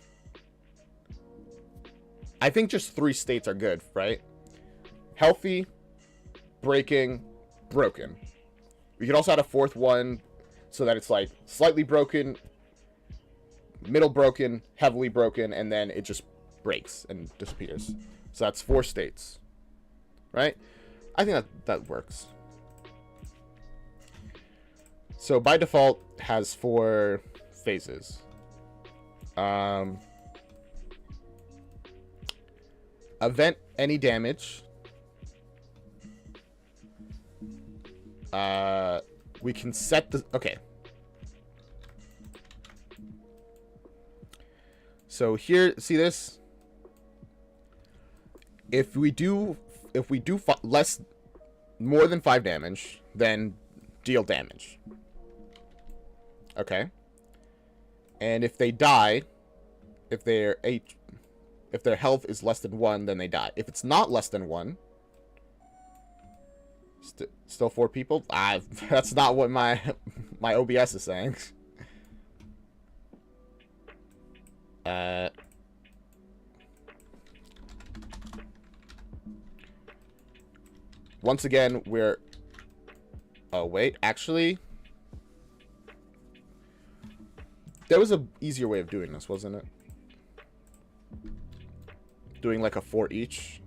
I think just 3 states are good, right? Healthy, breaking, broken. We could also add a 4th one so that it's like slightly broken, middle broken, heavily broken, and then it just breaks and disappears. So that's 4 states, right? I think that works. So by default has 4 phases. Event any damage. We can set the... Okay. So here, see this? If we do more than 5 damage, then deal damage. Okay. And if they die, if their health is less than 1, then they die. If it's not less than 1, still 4 people? That's not what my OBS is saying. Once again, we're... Oh, wait. Actually, there was an easier way of doing this, wasn't it? Doing like a 4 each.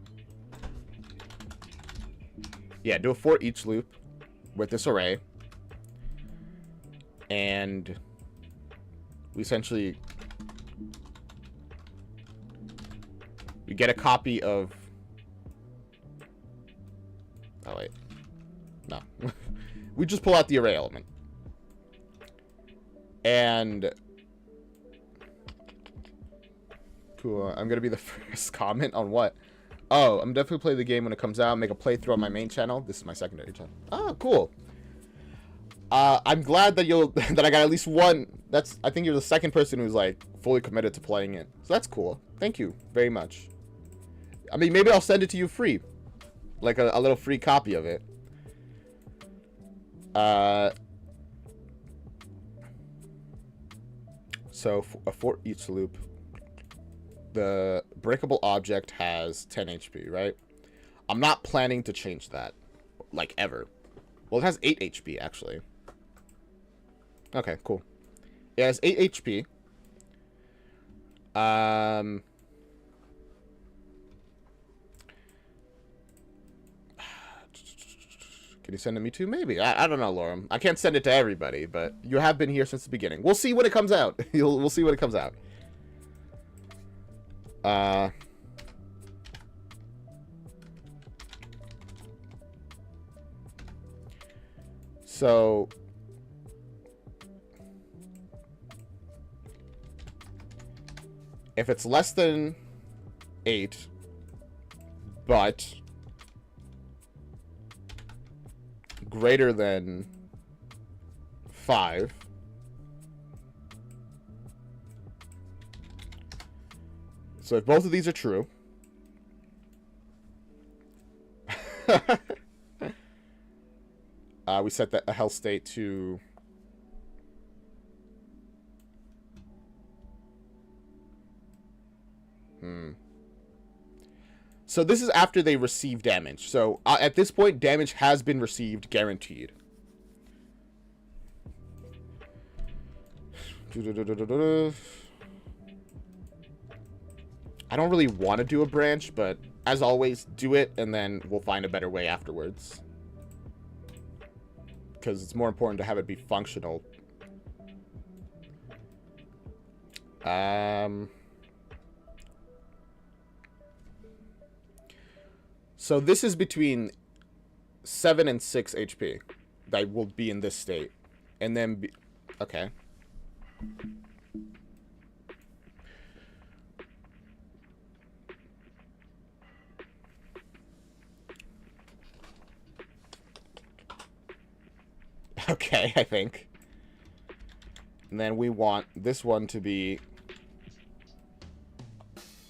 Yeah, do a 4 each loop with this array. And we essentially... We get a copy of... Oh, wait. No. We just pull out the array element. And... Cool. I'm gonna be the first comment on what? Oh, I'm definitely play the game when it comes out. Make a playthrough on my main channel. This is my secondary channel. Oh, cool. I'm glad that that I got at least one. I think you're the second person who's like fully committed to playing it. So that's cool. Thank you very much. I mean, maybe I'll send it to you free, like a little free copy of it. So for each loop, the breakable object has 10 HP, right? I'm not planning to change that, like, ever. Well, it has 8 HP, actually. Okay, cool. It has 8 HP. Can you send it to me too? Maybe. I don't know, Lorem. I can't send it to everybody, but you have been here since the beginning. We'll see when it comes out. We'll see when it comes out. So if it's less than 8, but greater than 5, so if both of these are true, we set a health state to So this is after they receive damage. So at this point, damage has been received, guaranteed. I don't really want to do a branch, but as always, do it, and then we'll find a better way afterwards. Because it's more important to have it be functional. So this is between 7 and 6 HP that will be in this state. And then... Okay. Okay, I think. And then we want this one to be...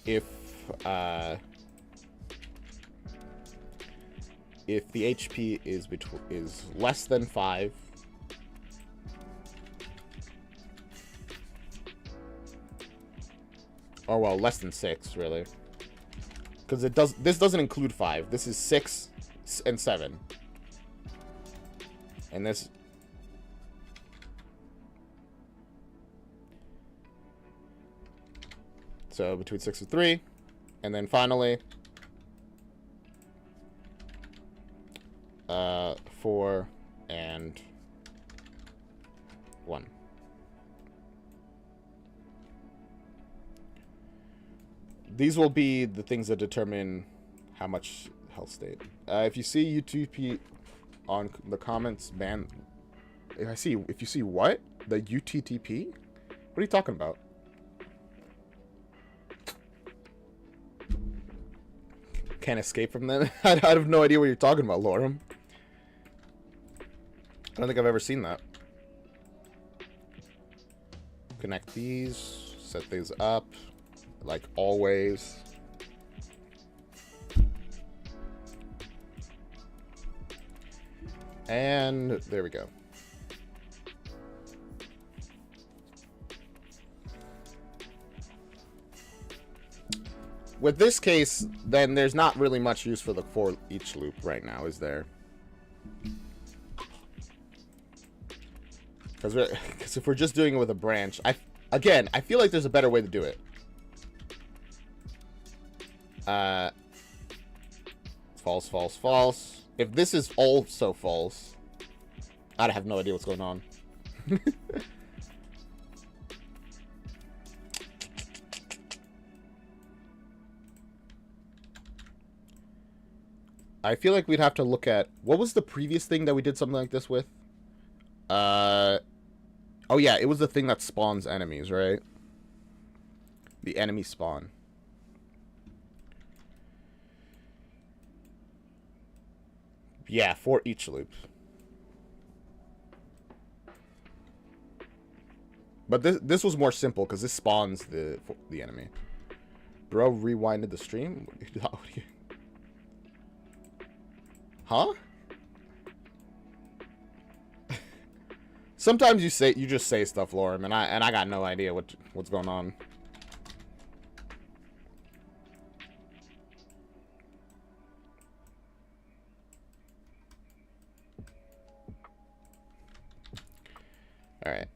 If the HP is less than 5, or well, less than 6, really. Because this doesn't include 5. This is 6 and 7. And this... So between 6 and 3. And then finally... 4 and 1. These will be the things that determine how much health state. If you see UTP on the comments, ban. If you see what? The UTTP? What are you talking about? Can't escape from them? I have no idea what you're talking about, Lorem. I don't think I've ever seen that. Connect these. Set these up. Like always. And there we go. With this case, then there's not really much use for the for each loop right now, is there? Because if we're just doing it with a branch, I feel like there's a better way to do it. False, false, false. If this is also false, I'd have no idea what's going on. I feel like we'd have to look at... What was the previous thing that we did something like this with? Oh yeah, it was the thing that spawns enemies, right? The enemy spawn. Yeah, for each loop. But this was more simple because this spawns the enemy. Bro, rewinded the stream? Huh? Sometimes you just say stuff, Lorem, and I got no idea what's going on. All right.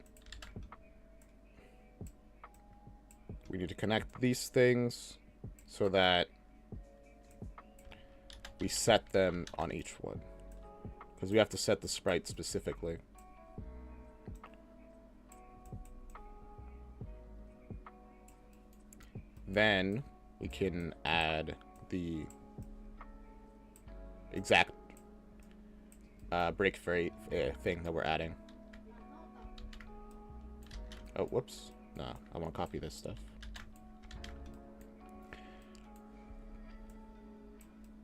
We need to connect these things so that we set them on each one, because we have to set the sprite specifically. Then we can add the exact break frame thing that we're adding. Oh, whoops. No, I want to copy this stuff.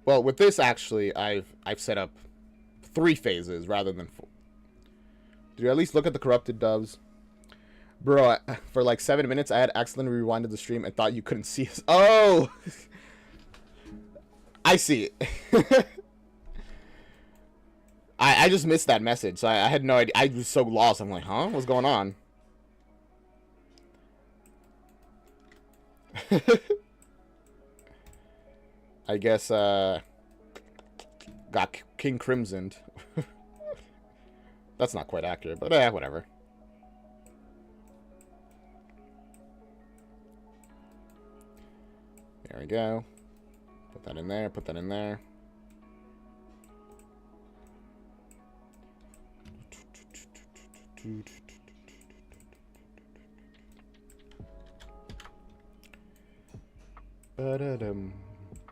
Well, with this, actually, I've set up 3 phases rather than 4. Did you at least look at the corrupted doves? Bro, for like 7 minutes, I had accidentally rewinded the stream and thought you couldn't see us. Oh! I see it. I just missed that message, so I had no idea. I was so lost. I'm like, huh? What's going on? I guess, got King Crimsoned. That's not quite accurate, but whatever. There we go. Put that in there, put that in there. Ba-da-dum,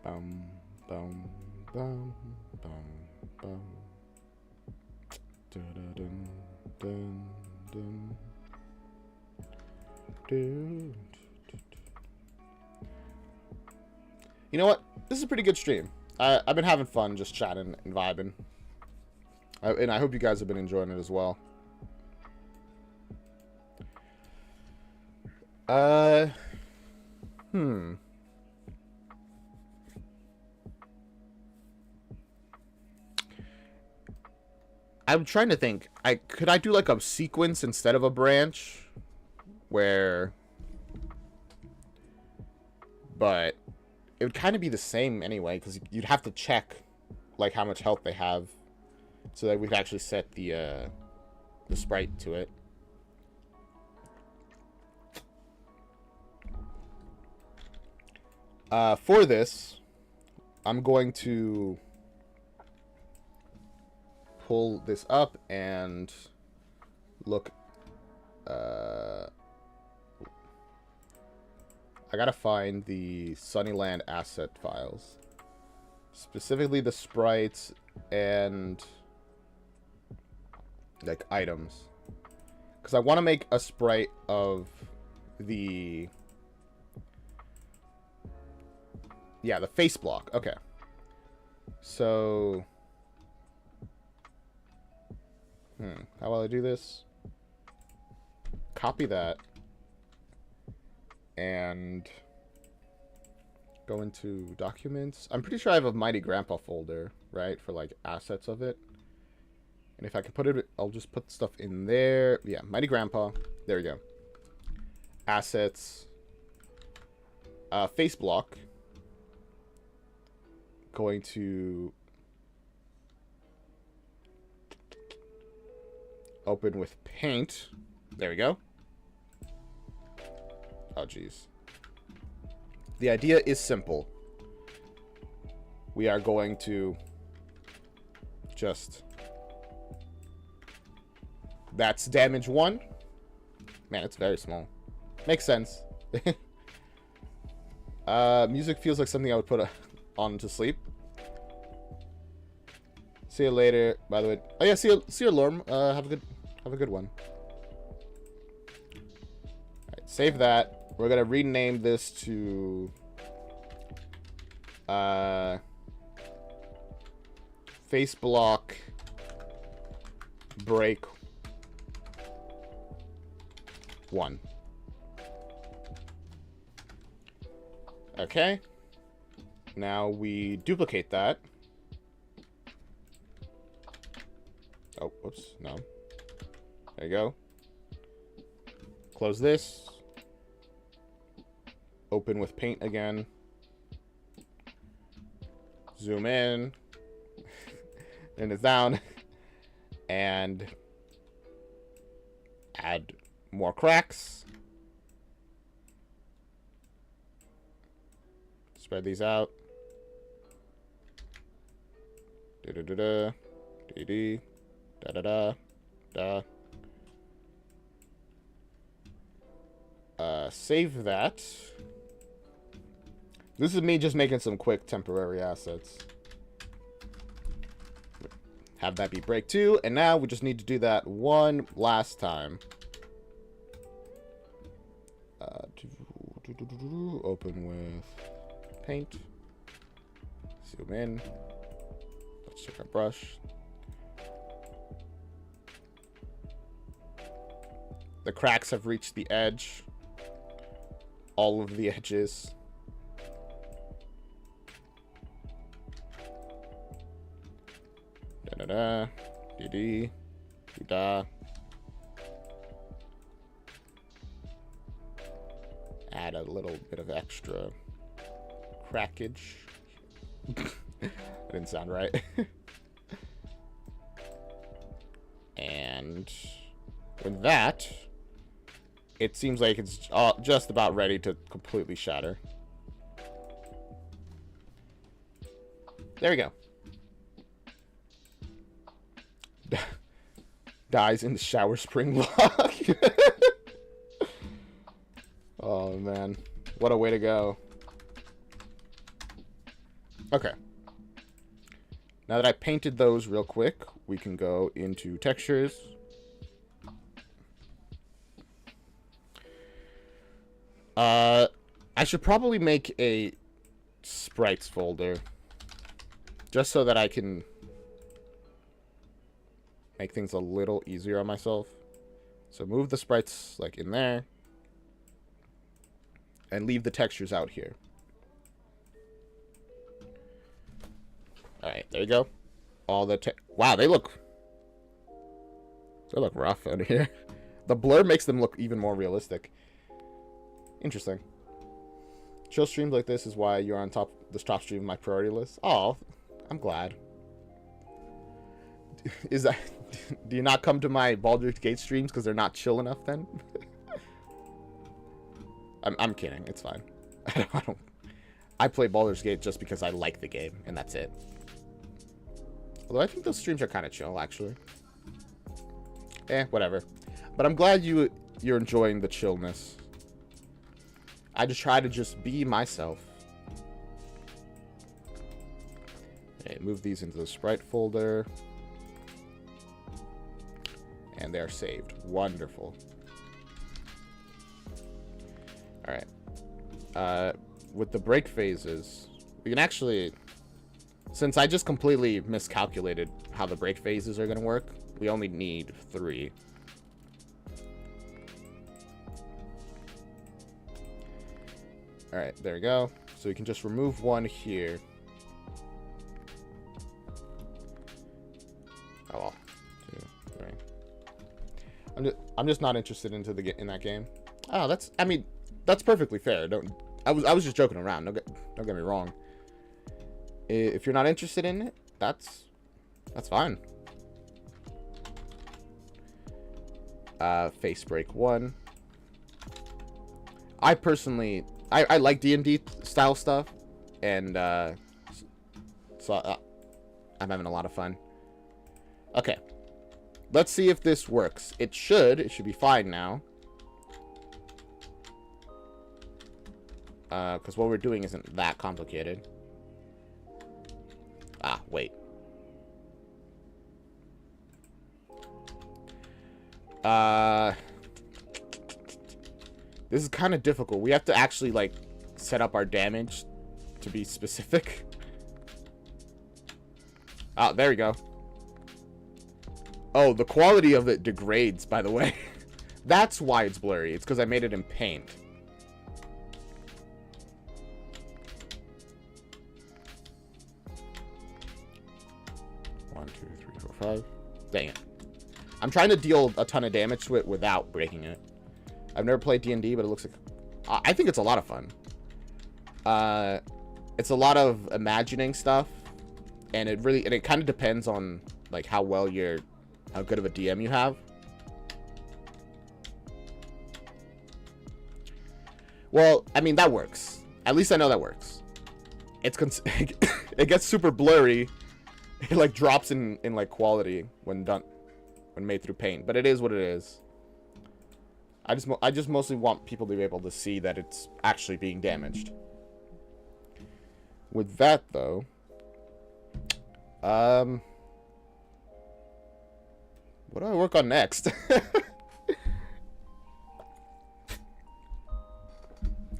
bum, bum, bum, bum, bum. Da-da-dum, dum, dum. Du. You know what? This is a pretty good stream. I've been having fun just chatting and vibing. And I hope you guys have been enjoying it as well. I'm trying to think. Could I do like a sequence instead of a branch? But it would kind of be the same anyway, because you'd have to check like how much health they have, so that we could actually set the sprite to it. For this, I'm going to pull this up and look. I gotta find the Sunnyland asset files, specifically the sprites and like items, because I want to make a sprite of the the face block. Okay, so how will I do this? Copy that and go into documents. I'm pretty sure I have a Mighty Grandpa folder, right, for like assets of it. And if I can put it, I'll just put stuff in there. Yeah, Mighty Grandpa. There we go. Assets. Face block. Going to open with paint. There we go. Oh, jeez. The idea is simple. We are going to just... That's damage 1. Man, it's very small. Makes sense. Music feels like something I would put on to sleep. See you later. By the way, oh yeah, see you, Lorm. Have a good one. All right, save that. We're gonna rename this to face block break 1. Okay. Now we duplicate that. Oh, whoops, no. There you go. Close this. Open with paint again. Zoom in. And it's down. And add more cracks. Spread these out. Da-da-da-da. Da-dee. Da-da-da. Da. Save that. This is me just making some quick temporary assets. Have that be break 2, and now we just need to do that one last time. Open with paint. Zoom in. Let's check our brush. The cracks have reached the edge. All of the edges. Da-da-da. Dee-dee. Da. Add a little bit of extra crackage. That didn't sound right. And with that, it seems like it's just about ready to completely shatter. There we go. Dies in the shower spring block. Oh, man. What a way to go. Okay. Now that I painted those real quick, we can go into textures. I should probably make a sprites folder just so that I can make things a little easier on myself. So move the sprites like in there and leave the textures out here. All right, there you go. All the wow, they look rough out here. The blur makes them look even more realistic. Interesting. Chill streams like this is why you're on this top stream of my priority list. Oh, I'm glad. Is that... Do you not come to my Baldur's Gate streams because they're not chill enough then? I'm kidding. It's fine. I play Baldur's Gate just because I like the game, and that's it. Although I think those streams are kind of chill, actually. Whatever. But I'm glad you're enjoying the chillness. I just try to just be myself. Okay, move these into the sprite folder. And they're saved. Wonderful. Alright. With the break phases, we can actually... Since I just completely miscalculated how the break phases are going to work, we only need 3. Alright, there we go. So we can just remove 1 here. Oh well. 2, 3. I'm just not interested in that game. Oh, that's perfectly fair. I was just joking around. Don't get me wrong. If you're not interested in it, that's fine. Face break 1. I personally I like D&D style stuff, and so I'm having a lot of fun. Okay, let's see if this works. It should be fine now. Because what we're doing isn't that complicated. Ah, wait. This is kind of difficult. We have to actually, like, set up our damage to be specific. Ah, there we go. Oh, the quality of it degrades, by the way. That's why it's blurry. It's because I made it in paint. Dang it. I'm trying to deal a ton of damage to it without breaking it. I've never played D&D, but it looks like... I think it's a lot of fun. It's a lot of imagining stuff. And it kind of depends on, like, how good of a DM you have. Well, I mean, that works. At least I know that works. It gets super blurry. It, like, drops in like quality when made through paint, but it is what it is. I just mostly want people to be able to see that it's actually being damaged. With that though, what do I work on next?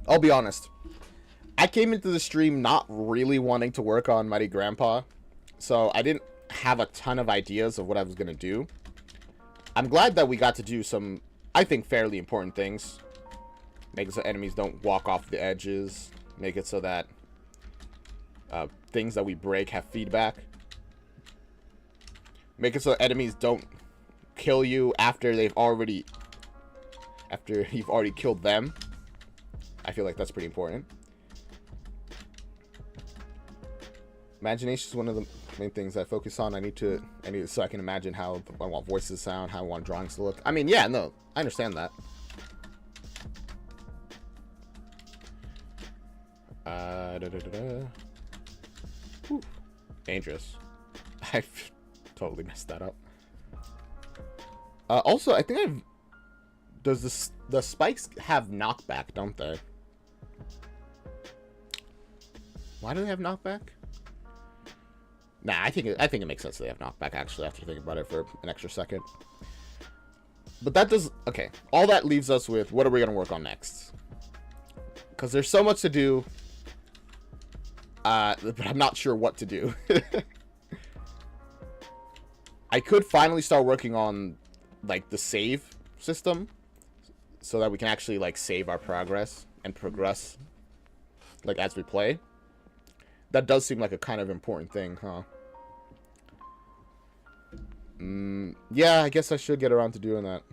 I'll be honest. I came into the stream not really wanting to work on Mighty Grandpa. So I didn't have a ton of ideas of what I was going to do. I'm glad that we got to do some, I think, fairly important things. Make it so enemies don't walk off the edges. Make it so that things that we break have feedback. Make it so enemies don't kill you after you've already killed them. I feel like that's pretty important. Imagination is one of the main things I focus on. I need so I can imagine how I want voices to sound, how I want drawings to look. I mean, yeah, no, I understand that. Whew. Dangerous. I totally messed that up. Also, I think does the spikes have knockback, don't they? Why do they have knockback? Nah, I think it makes sense they have knockback, actually, after thinking about it for an extra second. But that does... Okay, all that leaves us with, what are we going to work on next? Because there's so much to do, but I'm not sure what to do. I could finally start working on, like, the save system, so that we can actually, like, save our progress and progress, like, as we play. That does seem like a kind of important thing, huh? Yeah, I guess I should get around to doing that.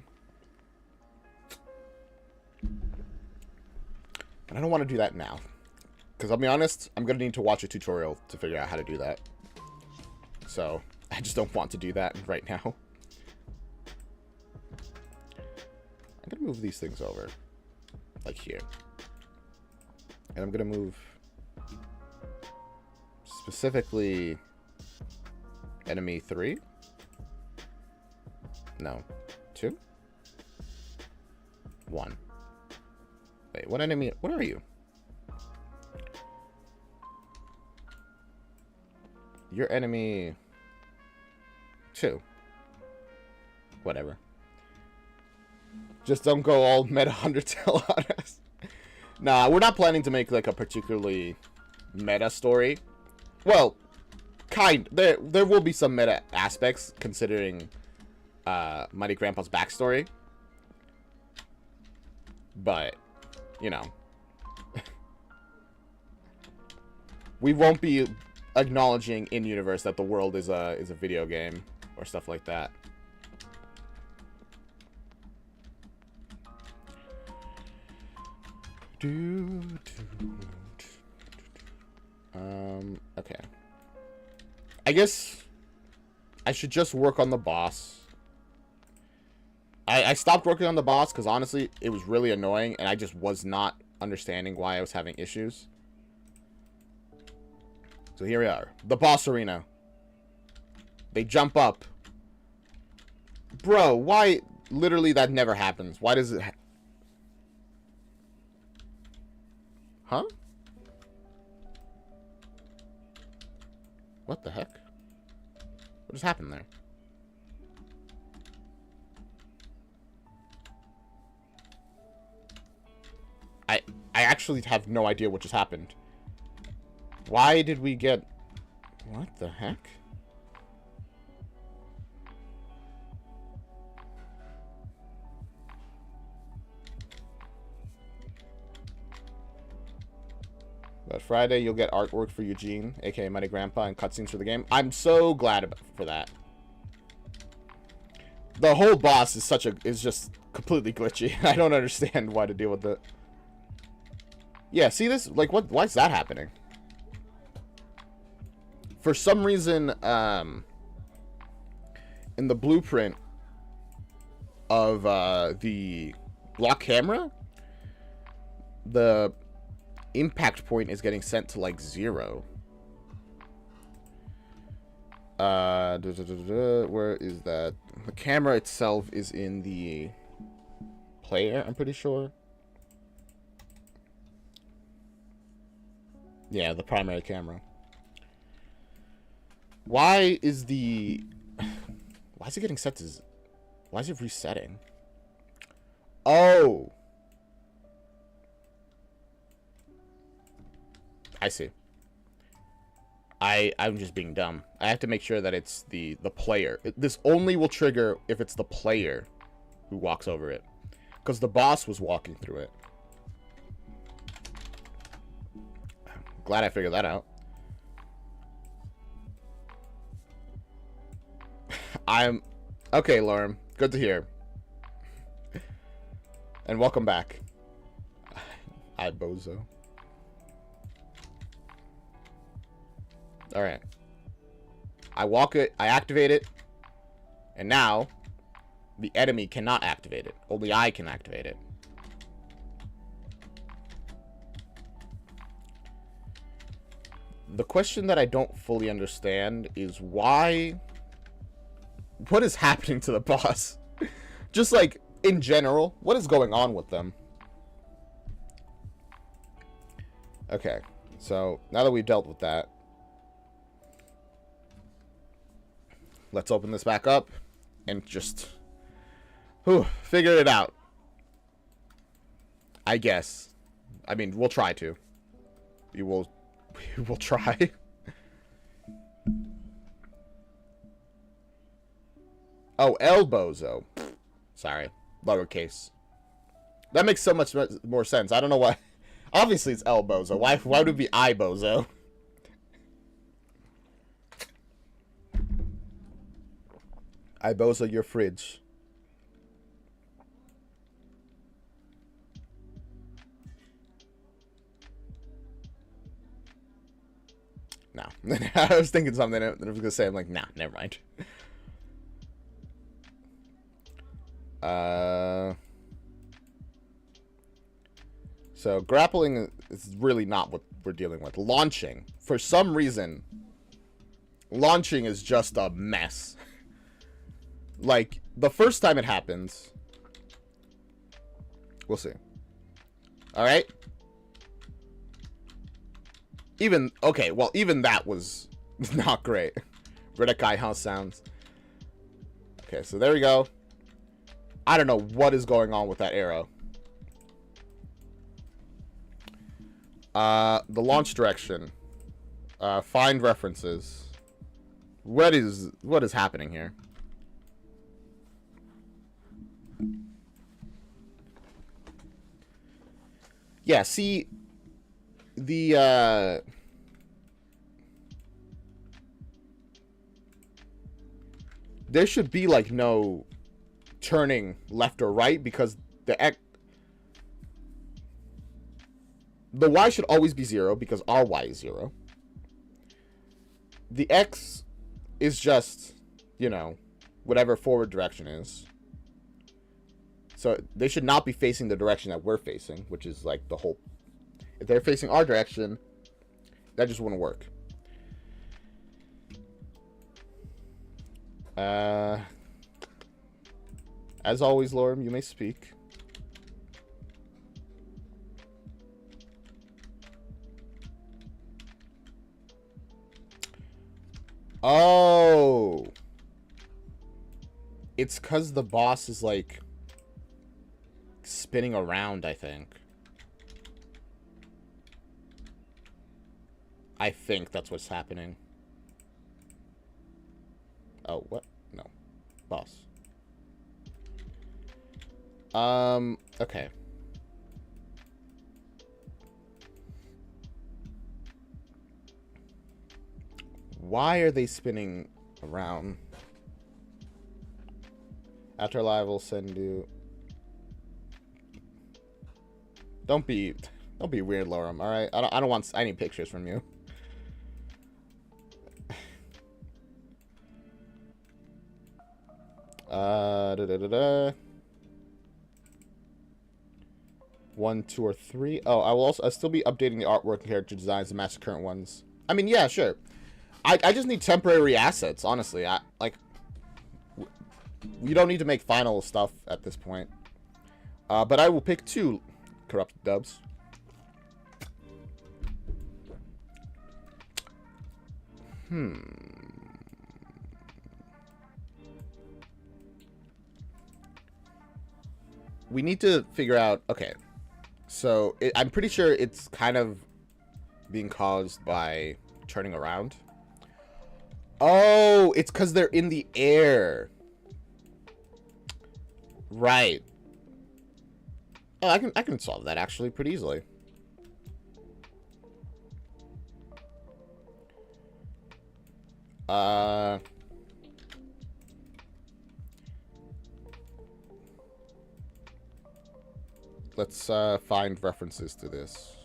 But I don't want to do that now. Because I'll be honest, I'm going to need to watch a tutorial to figure out how to do that. So, I just don't want to do that right now. I'm going to move these things over. Like here. And I'm going to move... specifically... enemy 3? No. 2? 1. Wait, what enemy... what are you? You're enemy 2. Whatever. Just don't go all meta Undertale on us. Nah, we're not planning to make like a particularly meta story. Well, there will be some meta aspects considering Mighty Grandpa's backstory. But, you know. We won't be acknowledging in universe that the world is a video game or stuff like that. Okay. I guess I should just work on the boss. I stopped working on the boss because honestly it was really annoying and I just was not understanding why I was having issues. So here we are. The boss arena. They jump up. Bro, why? Literally, that never happens. Why does it... huh? What the heck? What just happened there? I actually have no idea what just happened. Why did we get... what the heck? But Friday, you'll get artwork for Eugene, aka Mighty Grandpa, and cutscenes for the game. I'm so glad for that. The whole boss is just completely glitchy. I don't understand why to deal with it. Yeah, see this? Like, why is that happening? For some reason, in the blueprint of the block camera, the impact point is getting sent to like 0. Where is that? The camera itself is in the player, I'm pretty sure. Yeah, the primary camera. Why is the... why is it getting set to... why is it resetting? Oh! I see. I'm just being dumb. I have to make sure that it's the player. This only will trigger if it's the player who walks over it. Because the boss was walking through it. Glad I figured that out. Okay, Lorem. Good to hear. And welcome back. I bozo. Alright. I walk it, I activate it, and now the enemy cannot activate it. Only I can activate it. The question that I don't fully understand is why... what is happening to the boss? Just like, in general, what is going on with them? Okay, so now that we've dealt with that, let's open this back up and just figure it out. I guess. I mean, we'll try to. We will try. Oh, Elbozo. Sorry. Lowercase. That makes so much more sense. I don't know why. Obviously, it's Elbozo. Why would it be Ibozo? Ibozo your fridge. I was thinking something that I was gonna say. I'm like, nah, never mind. So grappling is really not what we're dealing with. Launching, for some reason, launching is just a mess. Like, the first time it happens, we'll see. Alright? Okay, well, even that was not great. Redakai house sounds. Okay, so there we go. I don't know what is going on with that arrow. The launch direction. Find references. What is happening here? Yeah, see, the there should be like no turning left or right, because the Y should always be 0 because our Y is 0. The X is just, you know, whatever forward direction is. So they should not be facing the direction that we're facing, which is like the whole... If they're facing our direction, that just wouldn't work. As always, Lorem, you may speak. Oh! It's because the boss is, like, spinning around, I think. I think that's what's happening. Oh, what? No. Boss. Okay. Why are they spinning around? After live, we'll send you... Don't be weird, Lorem, alright? I don't want any pictures from you. Da-da-da-da. 1, 2, or 3. Oh, I'll still be updating the artwork and character designs to match the current ones. I mean, yeah, sure. I just need temporary assets, honestly. We don't need to make final stuff at this point. But I will pick 2 corrupted dubs. We need to figure out... Okay. So, I'm pretty sure it's kind of being caused by turning around. Oh, it's because they're in the air. Right. Oh, I can solve that actually pretty easily. Let's find references to this.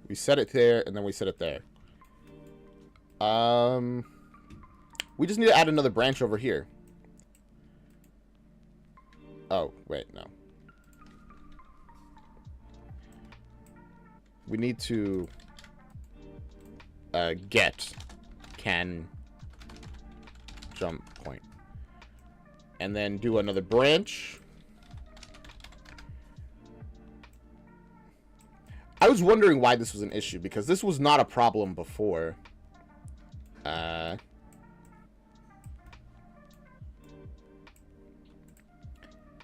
We set it there, and then we set it there. We just need to add another branch over here. Oh, wait, no. We need to get can jump point. And then do another branch. I was wondering why this was an issue, because this was not a problem before.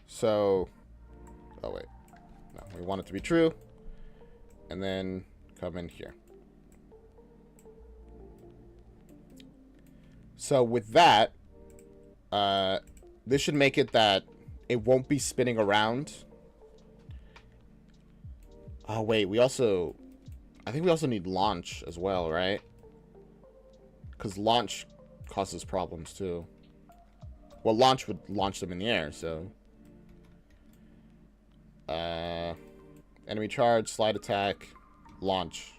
So, oh wait, no, we want it to be true, and then come in here. So with that, this should make it that it won't be spinning around. Oh wait, I think we also need launch as well, right? Because launch causes problems too. Well, launch would launch them in the air, so... enemy charge, slide attack, launch.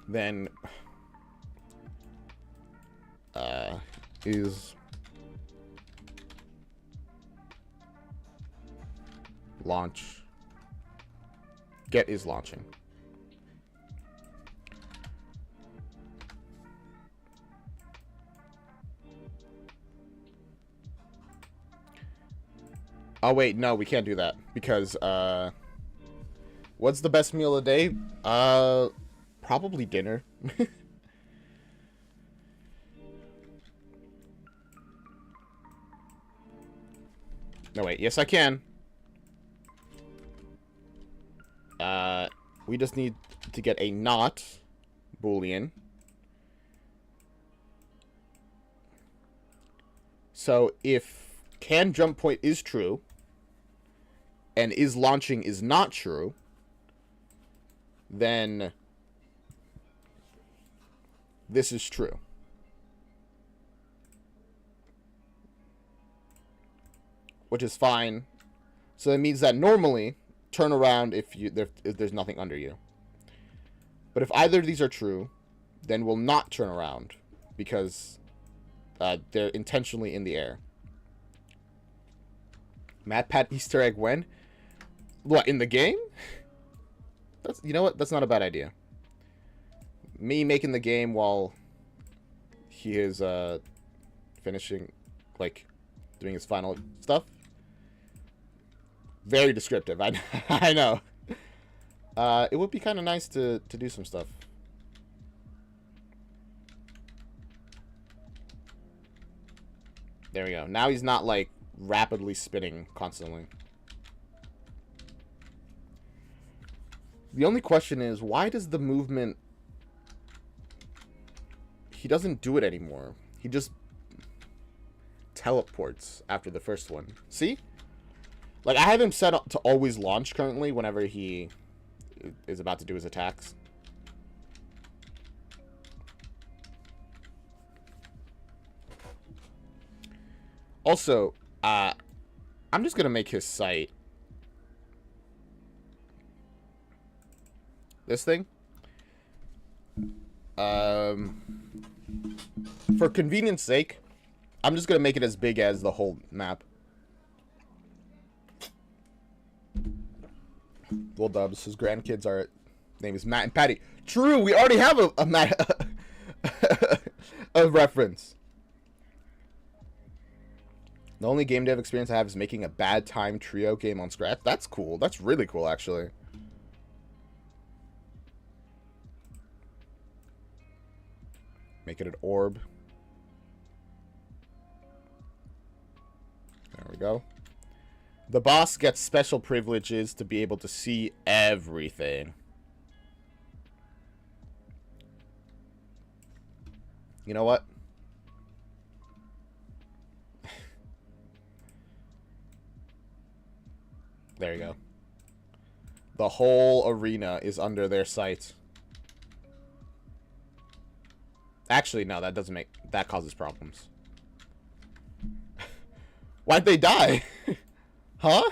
then is launch. Get is launching. Oh wait, no, we can't do that because what's the best meal of the day? Probably dinner. No wait, yes I can. We just need to get a not Boolean. So if can jump point is true and is launching is not true, then this is true. Which is fine. So that means that normally turn around if there's nothing under you. But if either of these are true, then we'll not turn around because they're intentionally in the air. MatPat Easter egg when? What, in the game? That's, you know what? That's not a bad idea. Me making the game while he is finishing, like, doing his final stuff. Very descriptive. I know. It would be kind of nice to do some stuff. There we go. Now he's not, like, rapidly spinning constantly. The only question is, why does the movement... He doesn't do it anymore. He just teleports after the first one. See? Like, I have him set up to always launch currently whenever he is about to do his attacks. Also, I'm just going to make his sight this thing. For convenience sake, I'm just going to make it as big as the whole map. Well, Dubs, his grandkids are... Name is Matt and Patty. True, we already have a Matt... a reference. The only game dev experience I have is making a bad time trio game on Scratch. That's cool. That's really cool, actually. Make it an orb. There we go. The boss gets special privileges to be able to see everything. You know what? There you go. The whole arena is under their sight. Actually, no, that doesn't make... That causes problems. Why'd they die? Huh?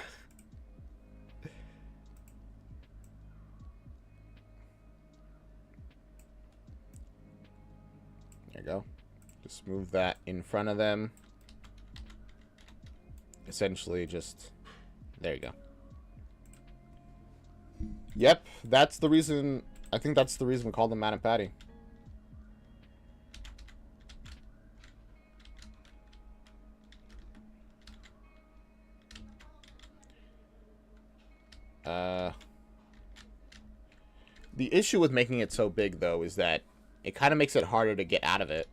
There you go. Just move that in front of them. Essentially just... There you go. Yep, that's the reason... I think that's the reason we call them Matt and Patty. The issue with making it so big, though, is that it kind of makes it harder to get out of it.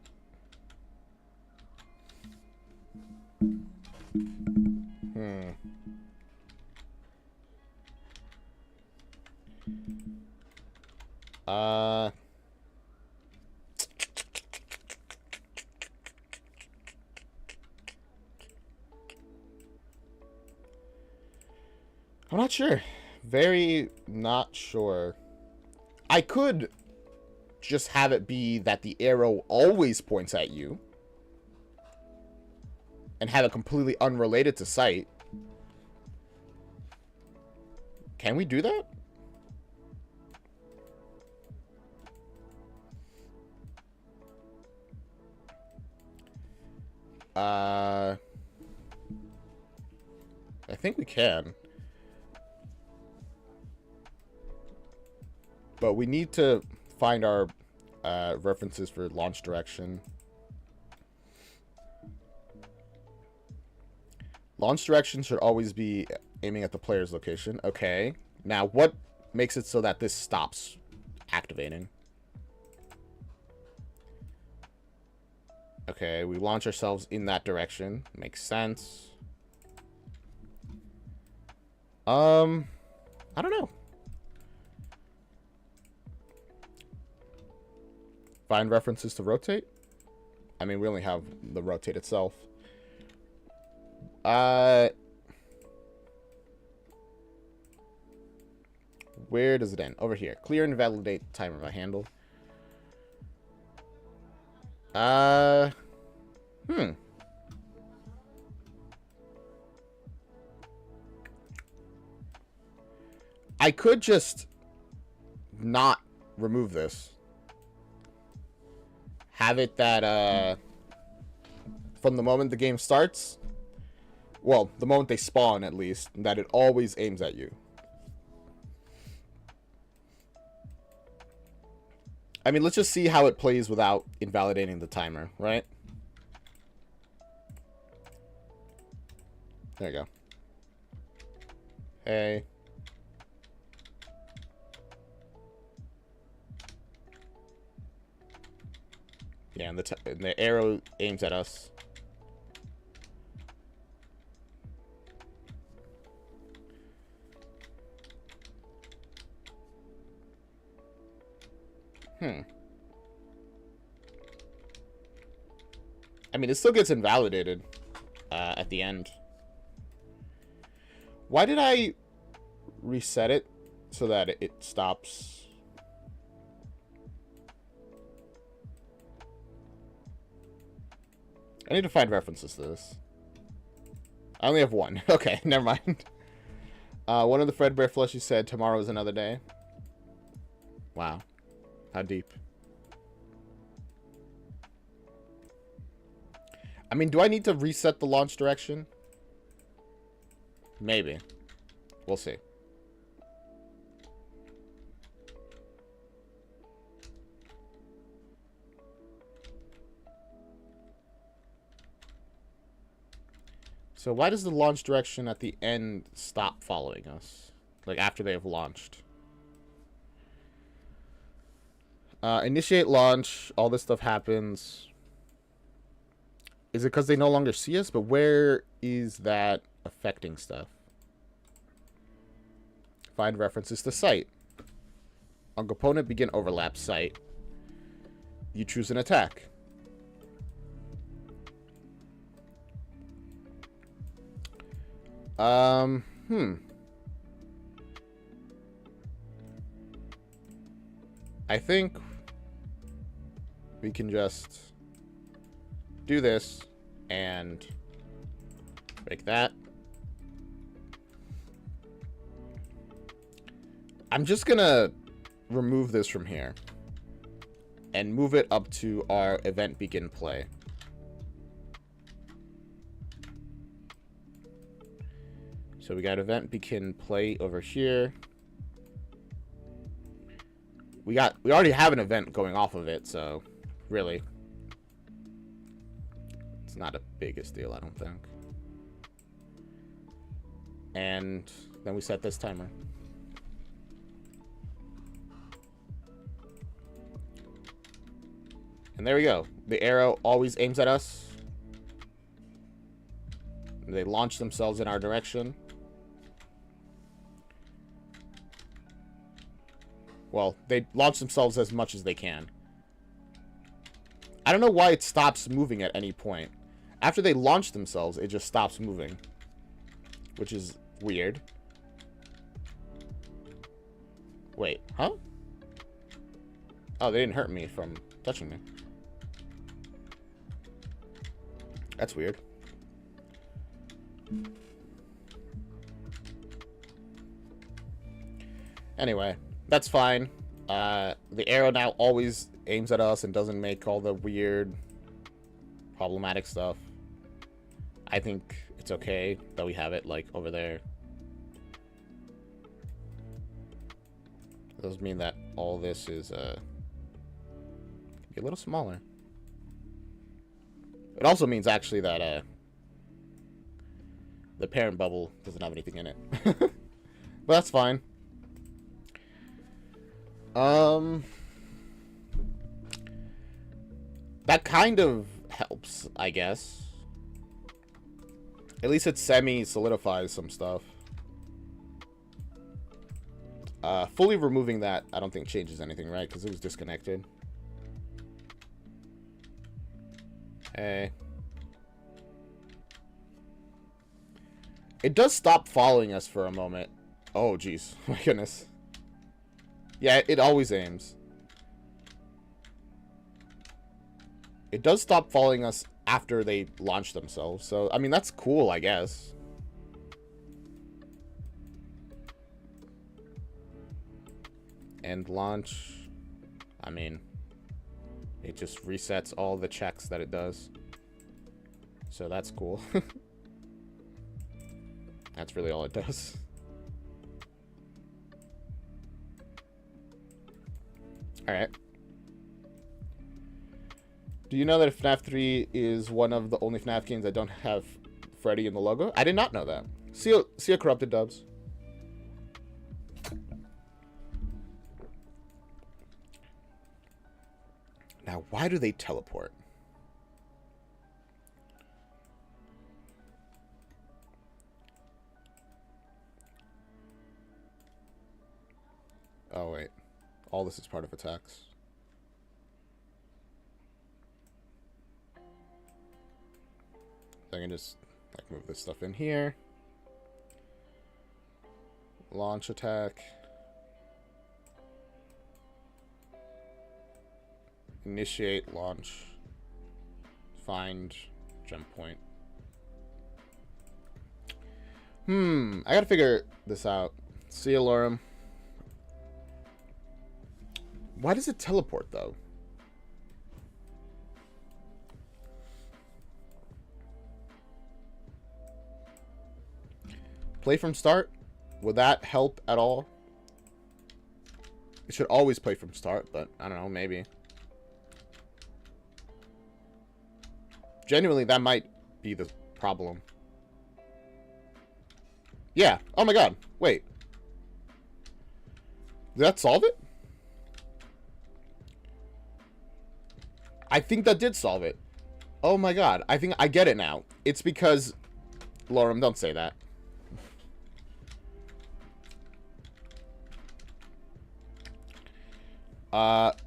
I'm not sure. Very not sure. I could just have it be that the arrow always points at you and have it completely unrelated to sight. Can we do that? I think we can. But we need to find our references for launch direction. Launch direction should always be aiming at the player's location. Okay. Now, what makes it so that this stops activating? Okay, we launch ourselves in that direction. Makes sense. I don't know. Find references to rotate? I mean, we only have the rotate itself. Where does it end? Over here. Clear and validate the timer by handle. I could just not remove this. Have it that, from the moment the game starts, well, the moment they spawn, at least, that it always aims at you. I mean, let's just see how it plays without invalidating the timer, right? There you go. Hey. Yeah, and the arrow aims at us. I mean, it still gets invalidated at the end. Why did I reset it so that it stops? I need to find references to this. I only have one. Okay, never mind. One of the Fredbear Flushies said, tomorrow is another day. Wow. How deep. I mean, do I need to reset the launch direction? Maybe. We'll see. So why does the launch direction at the end stop following us? Like after they have launched. Initiate launch. All this stuff happens. Is it because they no longer see us? But where is that affecting stuff? Find references to site. On component begin overlap site. You choose an attack. I think we can just do this and break that. I'm just gonna remove this from here and move it up to our event begin play. So we got event begin play over here. We already have an event going off of it, so really it's not the biggest deal, I don't think. And then we set this timer. And there we go. The arrow always aims at us. They launch themselves in our direction. Well, they launch themselves as much as they can. I don't know why it stops moving at any point. After they launch themselves, it just stops moving. Which is weird. Wait, huh? Oh, they didn't hurt me from touching me. That's weird. Anyway, that's fine. The arrow now always aims at us and doesn't make all the weird, problematic stuff. I think it's okay that we have it like over there. It does mean that all this is be a little smaller. It also means actually that the parent bubble doesn't have anything in it. But that's fine. That kind of helps, I guess. At least it semi-solidifies some stuff. Fully removing that, I don't think changes anything, right? Because it was disconnected. Hey. It does stop following us for a moment. Oh, jeez. My goodness. Yeah, it always aims. It does stop following us after they launch themselves. So, I mean, that's cool, I guess. End launch. I mean, it just resets all the checks that it does. So that's cool. That's really all it does. Alright. Do you know that FNAF 3 is one of the only FNAF games that don't have Freddy in the logo? I did not know that. See a corrupted dubs. Now, why do they teleport? Oh, wait. All this is part of attacks. So I can just like move this stuff in here. Launch attack. Initiate launch. Find gem point. I gotta figure this out. See you, Lorem. Why does it teleport, though? Play from start? Would that help at all? It should always play from start, but I don't know, maybe. Genuinely, that might be the problem. Yeah. Oh my god. Wait. Did that solve it? I think that did solve it. Oh my god. I think I get it now. It's because... Lorem, don't say that.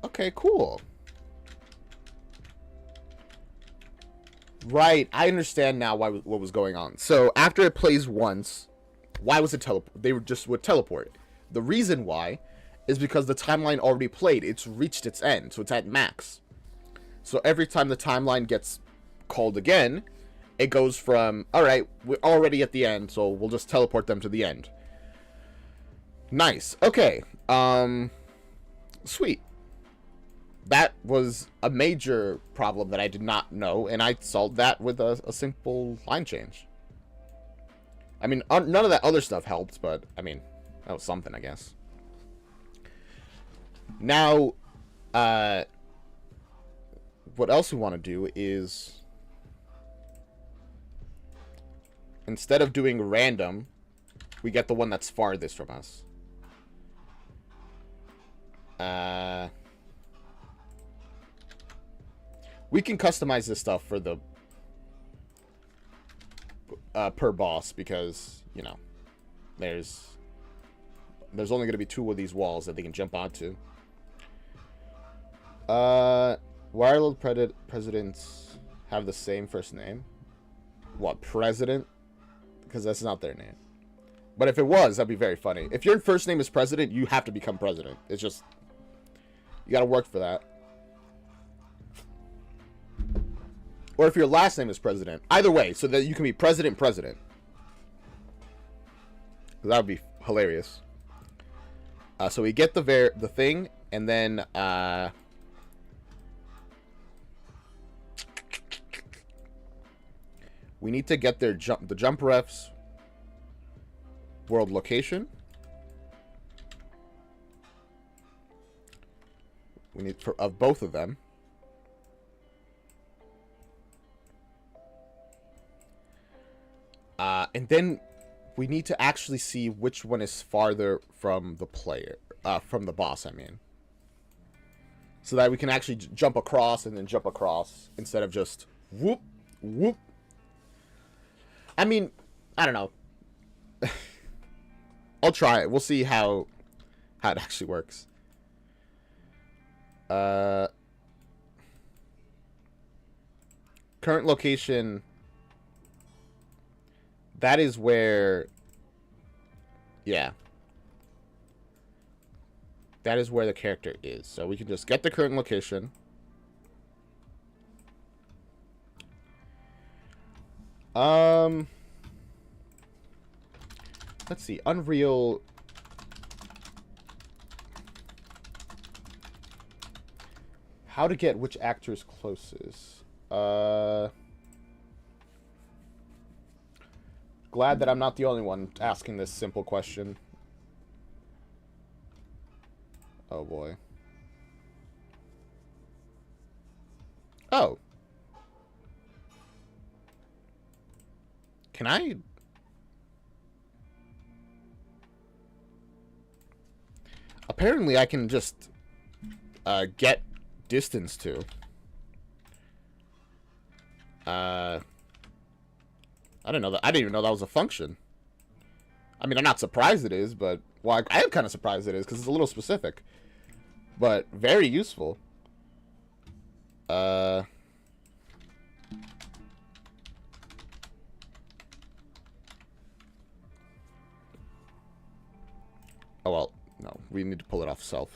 Okay, cool. Right, I understand now what was going on. So, after it plays once, why was it teleport? They just would teleport. The reason why is because the timeline already played. It's reached its end, so it's at max. So, every time the timeline gets called again, it goes from, alright, we're already at the end, so we'll just teleport them to the end. Nice. Okay. Sweet. That was a major problem that I did not know, and I solved that with a simple line change. I mean, none of that other stuff helped, but, I mean, that was something, I guess. Now, what else we want to do is, instead of doing random, we get the one that's farthest from us. We can customize this stuff for the per boss because, you know, there's only going to be 2 of these walls that they can jump onto. Why are all presidents have the same first name? What, president? Because that's not their name. But if it was, that'd be very funny. If your first name is president, you have to become president. It's just, you gotta work for that. Or if your last name is president. Either way, so that you can be president. That would be hilarious. So we get the thing, and then We need to get the jump refs world location. We need of both of them. And then we need to actually see which one is farther from the player, from the boss, I mean. So that we can actually jump across and then jump across instead of just whoop, whoop. I mean, I don't know. I'll try it. We'll see how it actually works. Current location. That is where... Yeah. That is where the character is. So we can just get the current location. Let's see. Unreal... How to get which actors closest. Glad that I'm not the only one asking this simple question. Oh boy. Oh. Can I... Apparently I can just get distance to. I didn't know that. I didn't even know that was a function. I mean, I'm not surprised it is, but... Well, I am kind of surprised it is, because it's a little specific. But very useful. Oh, well, no. We need to pull it off self.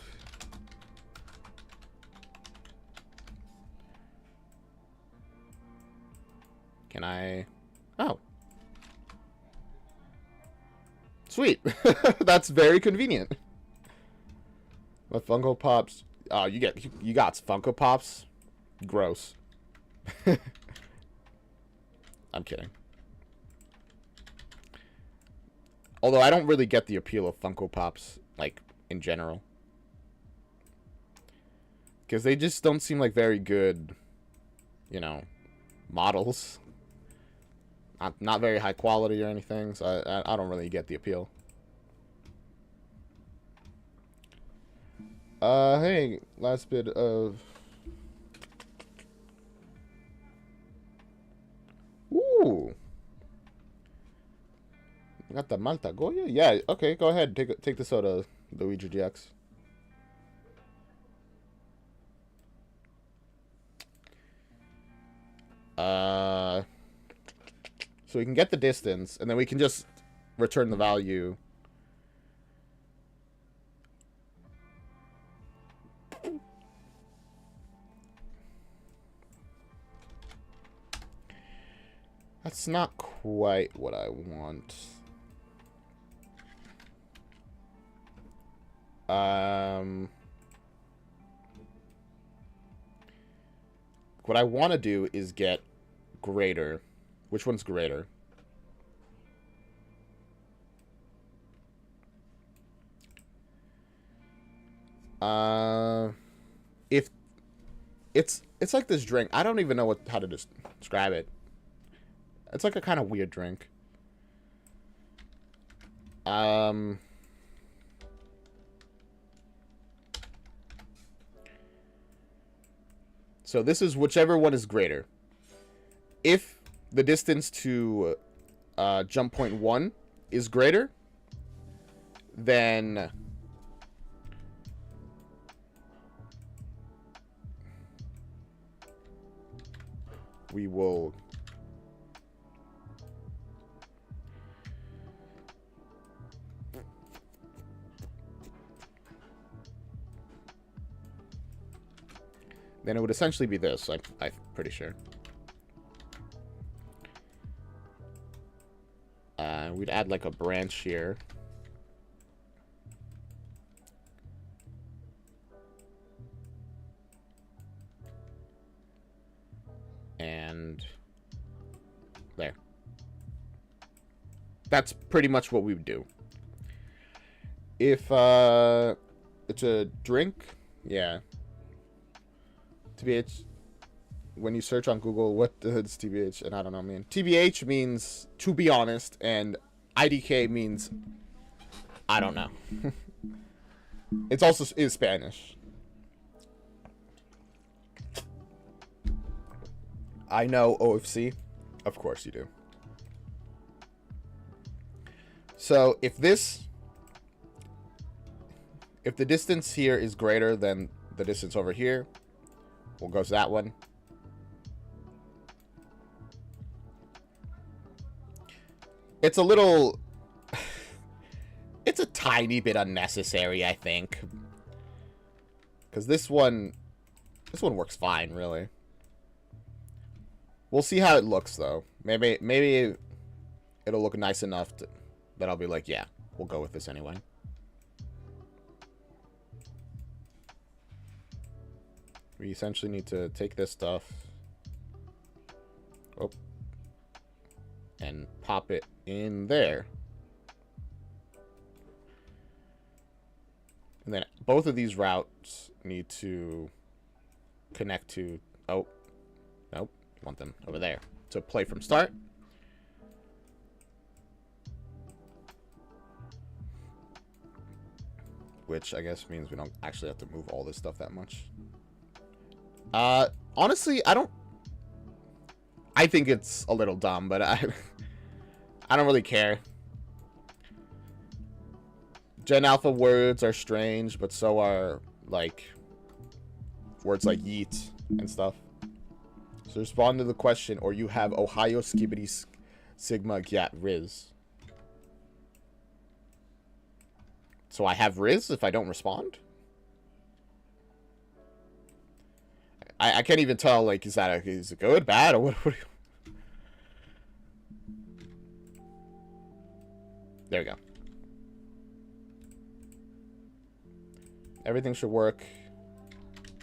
Can I... Oh. Sweet. That's very convenient. My Funko Pops... Oh, you got Funko Pops? Gross. I'm kidding. Although I don't really get the appeal of Funko Pops, like, in general. Because they just don't seem like very good, you know, models. Not very high quality or anything, so I don't really get the appeal. Hey, last bit of... Ooh. You got the Malta Goya? Yeah, okay, go ahead. Take the soda, Luigi GX. So we can get the distance, and then we can just return the value. That's not quite what I want. What I want to do is get greater. Which one's greater? If it's like this drink. I don't even know how to describe it. It's like a kind of weird drink. So this is whichever one is greater. If the distance to jump point 1 is greater, then we will then it would essentially be this, I'm pretty sure. We'd add like a branch here. And There. That's pretty much what we would do. If it's a drink, yeah. TBH, when you search on Google, what does TBH, and I don't know, man. TBH means to be honest, and IDK means I don't know. It's also is Spanish. I know OFC. Of course you do. So if the distance here is greater than the distance over here, we'll go to that one. It's a little... It's a tiny bit unnecessary, I think. Because this one works fine, really. We'll see how it looks, though. Maybe it'll look nice enough that I'll be like, yeah, we'll go with this anyway. We essentially need to take this stuff. Oh. And pop it in there. And then both of these routes need to connect to... Oh. Nope. Want them over there. So play from start. Which I guess means we don't actually have to move all this stuff that much. Honestly, I think it's a little dumb, but I don't really care. Gen Alpha words are strange, but so are, like, words like yeet and stuff. So respond to the question, or you have Ohio Skibbity Sigma Gat Riz. So I have Riz if I don't respond? I can't even tell, like, is it good, bad, or what There we go. Everything should work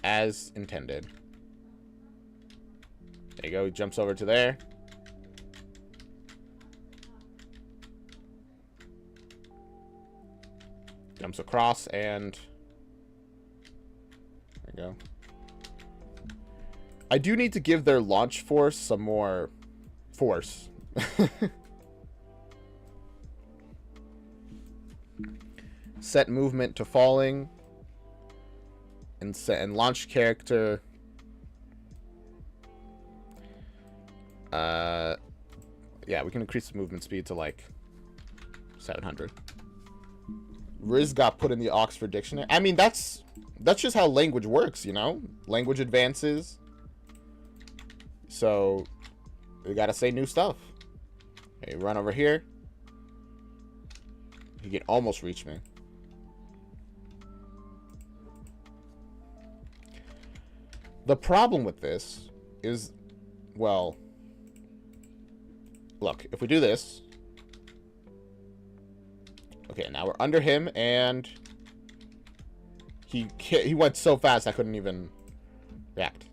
as intended. There you go, he jumps over to there. Jumps across and... There we go. I do need to give their launch force some more force. Set movement to falling. And launch character. Yeah, we can increase the movement speed to like 700. Riz got put in the Oxford Dictionary. I mean, that's just how language works, you know? Language advances. So, we gotta say new stuff. Okay, run over here. He can almost reach me. The problem with this is, well, look, if we do this. Okay, now we're under him, and he went so fast I couldn't even react.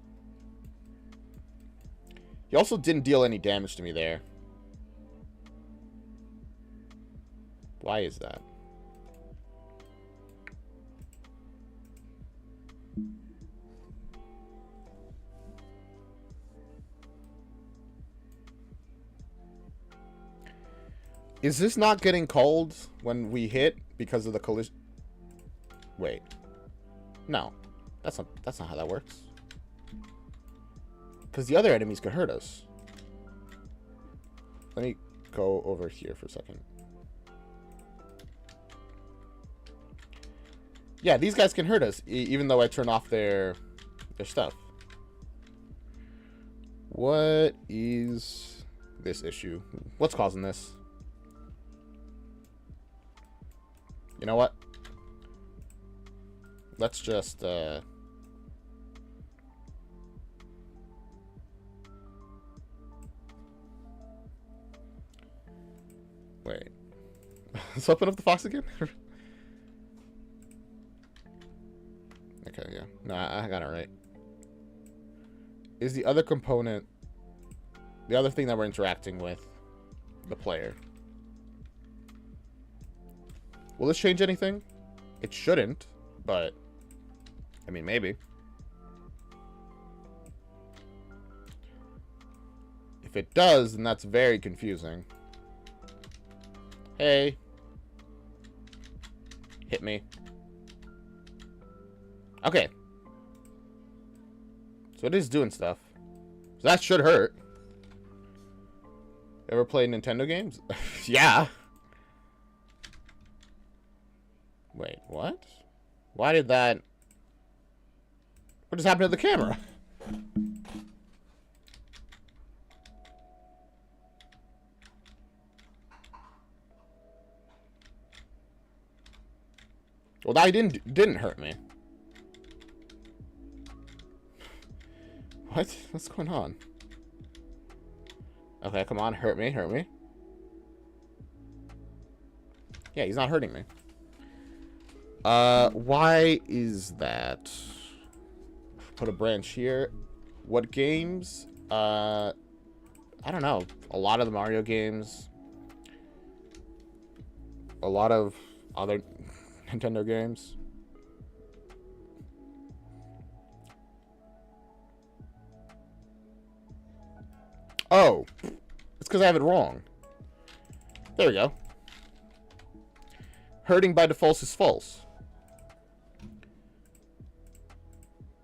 He also didn't deal any damage to me there. Why is that? Is this not getting called when we hit because of the collision? Wait. No. That's not how that works. Because the other enemies could hurt us. Let me go over here for a second. Yeah, these guys can hurt us, even though I turn off their stuff. What is this issue? What's causing this? You know what? Let's just, wait. Let's open up the Fox again? Okay, yeah. No, I got it right. Is the other component The other thing that we're interacting with. The player. Will this change anything? It shouldn't, but... I mean, maybe. If it does, then that's very confusing. Hey. Hit me. Okay. So it is doing stuff. So that should hurt. Ever played Nintendo games? Yeah. Wait, what? Why did that... What just happened to the camera? Well, that didn't hurt me. What? What's going on? Okay, come on, hurt me, hurt me. Yeah, he's not hurting me. Why is that? Put a branch here. What games? I don't know. A lot of the Mario games. A lot of other Nintendo games. Oh, it's because I have it wrong. There we go. Hurting by default is false.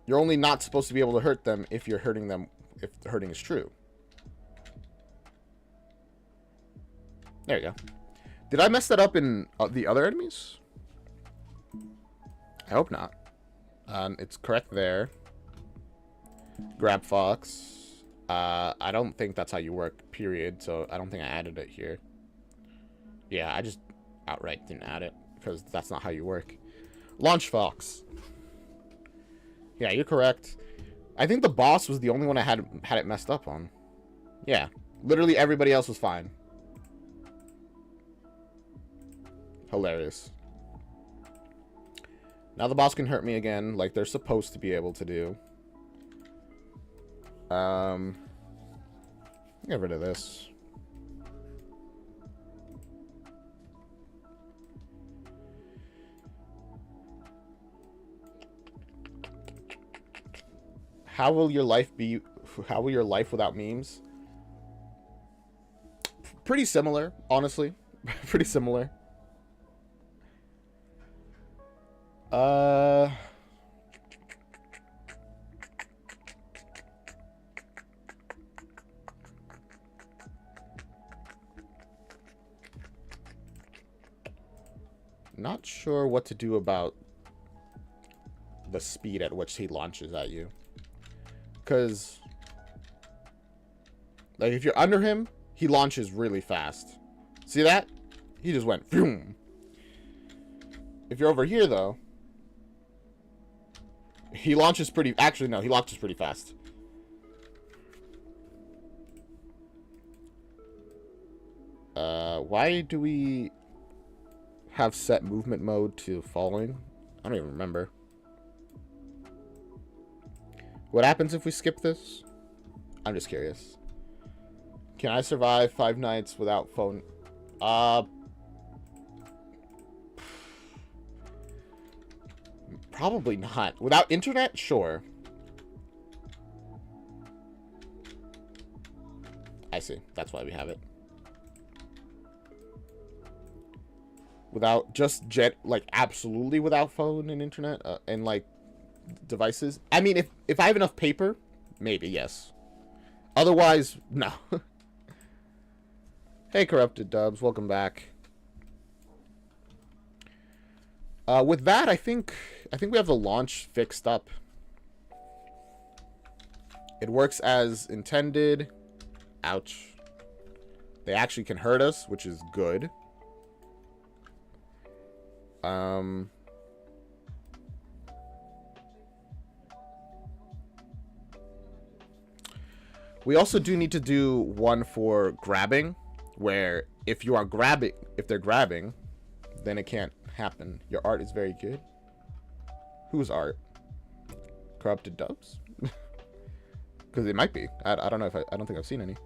You're only not supposed to be able to hurt them if you're hurting them, if the hurting is true. There you go. Did I mess that up in the other enemies? I hope not. It's correct there. Grab Fox. I don't think that's how you work, period. So I don't think I added it here. Yeah, I just outright didn't add it because that's not how you work. Launch Fox. Yeah, you're correct. I think the boss was the only one I had it messed up on. Yeah, literally everybody else was fine. Hilarious. Now the boss can hurt me again, like they're supposed to be able to do. Get rid of this. How will your life be? How will your life without memes? Pretty similar, honestly. Pretty similar. Not sure what to do about the speed at which he launches at you. Because, like, if you're under him, he launches really fast. See that? He just went, boom. If you're over here, though, he launches pretty... Actually, no, he launches pretty fast. Why do we have set movement mode to falling? I don't even remember. What happens if we skip this? I'm just curious. Can I survive 5 nights without phone? Probably not. Without internet? Sure. I see. That's why we have it. Without just like absolutely without phone and internet and like devices. I mean, if I have enough paper, maybe yes. Otherwise, no. Hey, Corrupted Dubs, welcome back. With that, I think we have the launch fixed up. It works as intended. Ouch. They actually can hurt us, which is good. We also do need to do one for grabbing, where if they're grabbing, then it can't happen. Your art is very good. Whose art? Corrupted Dubs? Because it might be. I don't know if I don't think I've seen any.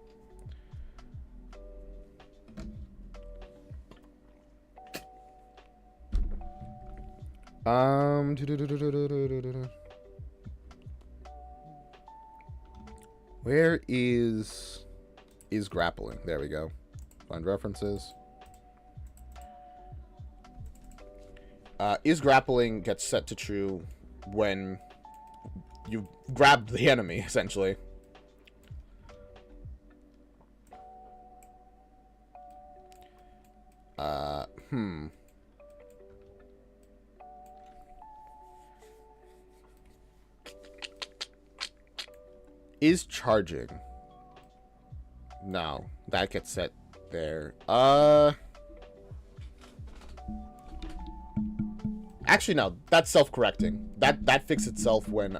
Um. Where is grappling? There we go. Find references. Is grappling gets set to true when you grab the enemy, essentially. Is charging. No, that gets set there. Actually, no, that's self-correcting. That fixes itself when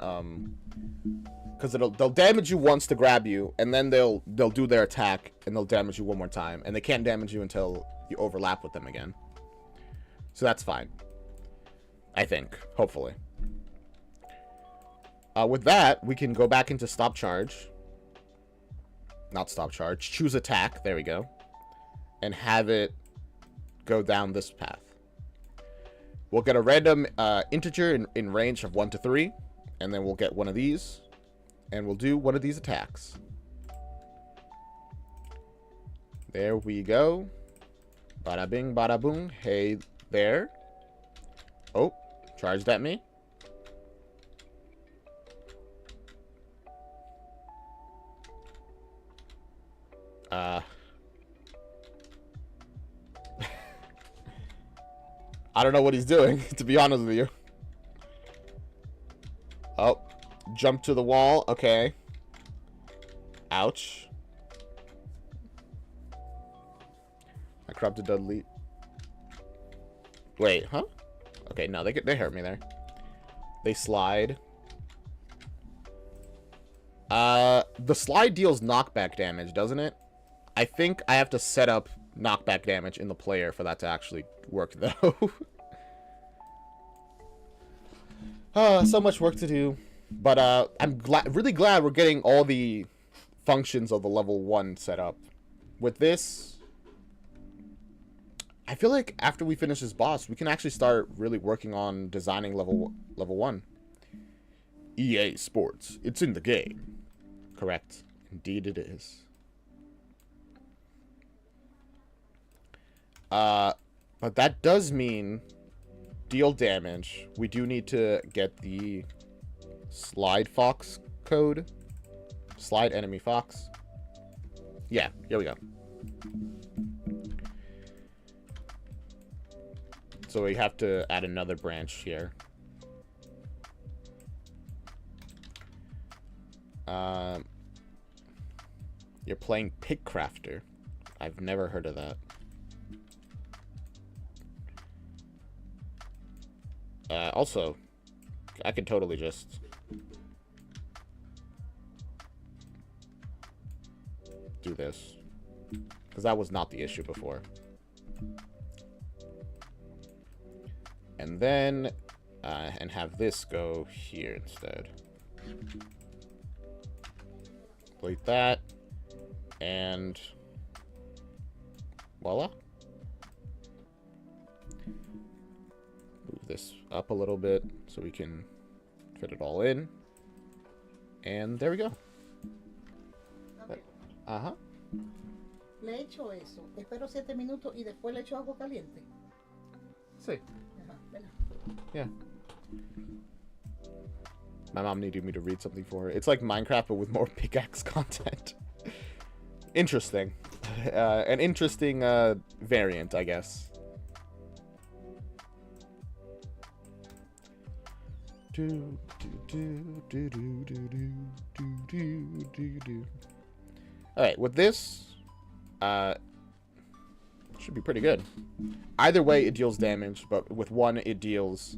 because they'll damage you once to grab you, and then they'll do their attack and they'll damage you one more time, and they can't damage you until you overlap with them again. So that's fine. I think, hopefully. With that, we can go back into stop charge. Not stop charge. Choose attack. There we go. And have it go down this path. We'll get a random integer in range of 1 to 3. And then we'll get one of these. And we'll do one of these attacks. There we go. Bada bing, bada boom. Hey there. Oh, charged at me. I don't know what he's doing, to be honest with you. Oh, jump to the wall. Okay. Ouch. I corrupted Dudley. Wait, huh? Okay, no, they hurt me there. They slide. The slide deals knockback damage, doesn't it? I think I have to set up knockback damage in the player for that to actually work, though. So much work to do. But I'm really glad we're getting all the functions of the level 1 set up. With this, I feel like after we finish this boss, we can actually start really working on designing level 1. EA Sports. It's in the game. Correct. Indeed it is. But that does mean deal damage. We do need to get the slide fox code. Slide enemy fox. Yeah, here we go. So we have to add another branch here. You're playing Pigcrafter. I've never heard of that. Also, I could totally just do this, because that was not the issue before. And then, and have this go here instead. Delete that, and voila. Move this up a little bit so we can fit it all in. And there we go. Ajá. Le echo eso. Espero 7 minutos y después le echo agua caliente. Sí. Ajá, ven. Yeah. My mom needed me to read something for her. It's like Minecraft, but with more pickaxe content. Interesting. An interesting variant, I guess. Alright, with this, should be pretty good. Either way, it deals damage, but with one, it deals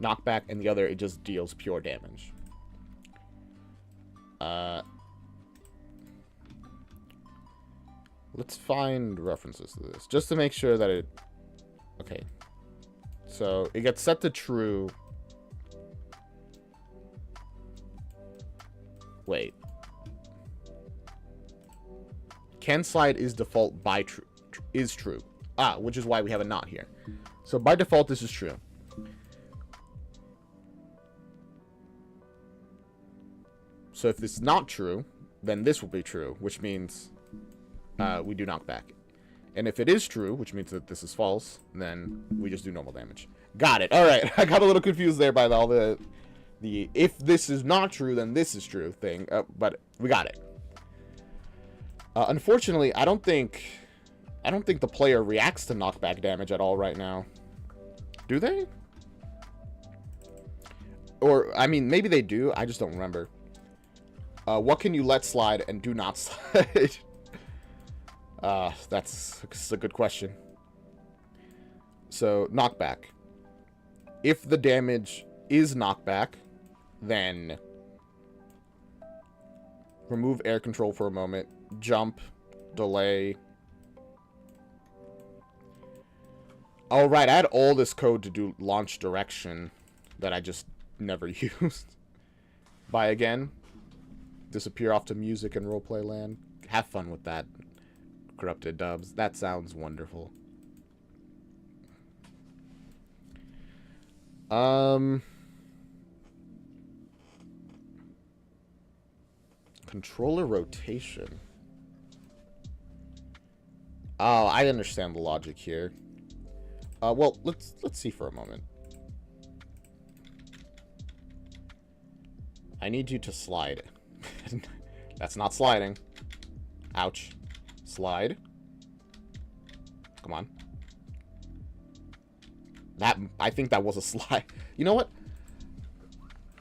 knockback, and the other, it just deals pure damage. Let's find references to this, just to make sure that it... Okay. So, it gets set to true. Wait. Can slide is default by is true. Which is why we have a not here. So by default, this is true. So if this is not true, then this will be true, which means we do knockback. And if it is true, which means that this is false, then we just do normal damage. Got it. All right. I got a little confused there by all the if this is not true, then this is true thing. But we got it. Unfortunately, I don't think the player reacts to knockback damage at all right now. Do they? Or, I mean, maybe they do. I just don't remember. What can you let slide and do not slide? That's a good question. So, knockback. If the damage is knockback, then remove air control for a moment, jump, delay. Oh, right, I had all this code to do launch direction that I just never used. Buy again. Disappear off to music and roleplay land. Have fun with that, Corrupted Dubs. That sounds wonderful. Controller rotation. Oh, I understand the logic here. Well, let's see for a moment. I need you to slide. That's not sliding. Ouch. Slide. Come on. I think that was a slide. You know what?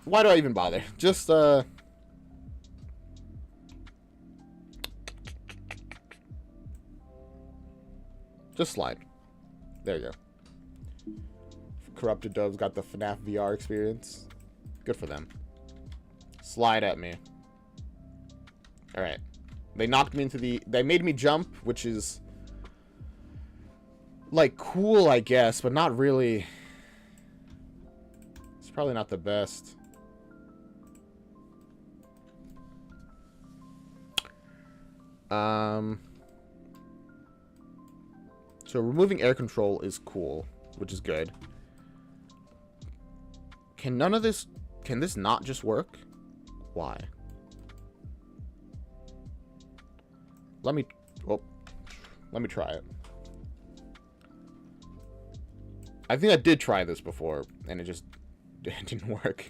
Why do I even bother? Just slide. There you go. Corrupted Doves got the FNAF VR experience. Good for them. Slide at me. Alright. They knocked me into the... They made me jump, which is... like, cool, I guess, but not really... It's probably not the best. So removing air control is cool, which is good. Can none of this... Can this not just work? Why? Let me try it. I think I did try this before, and it just didn't work.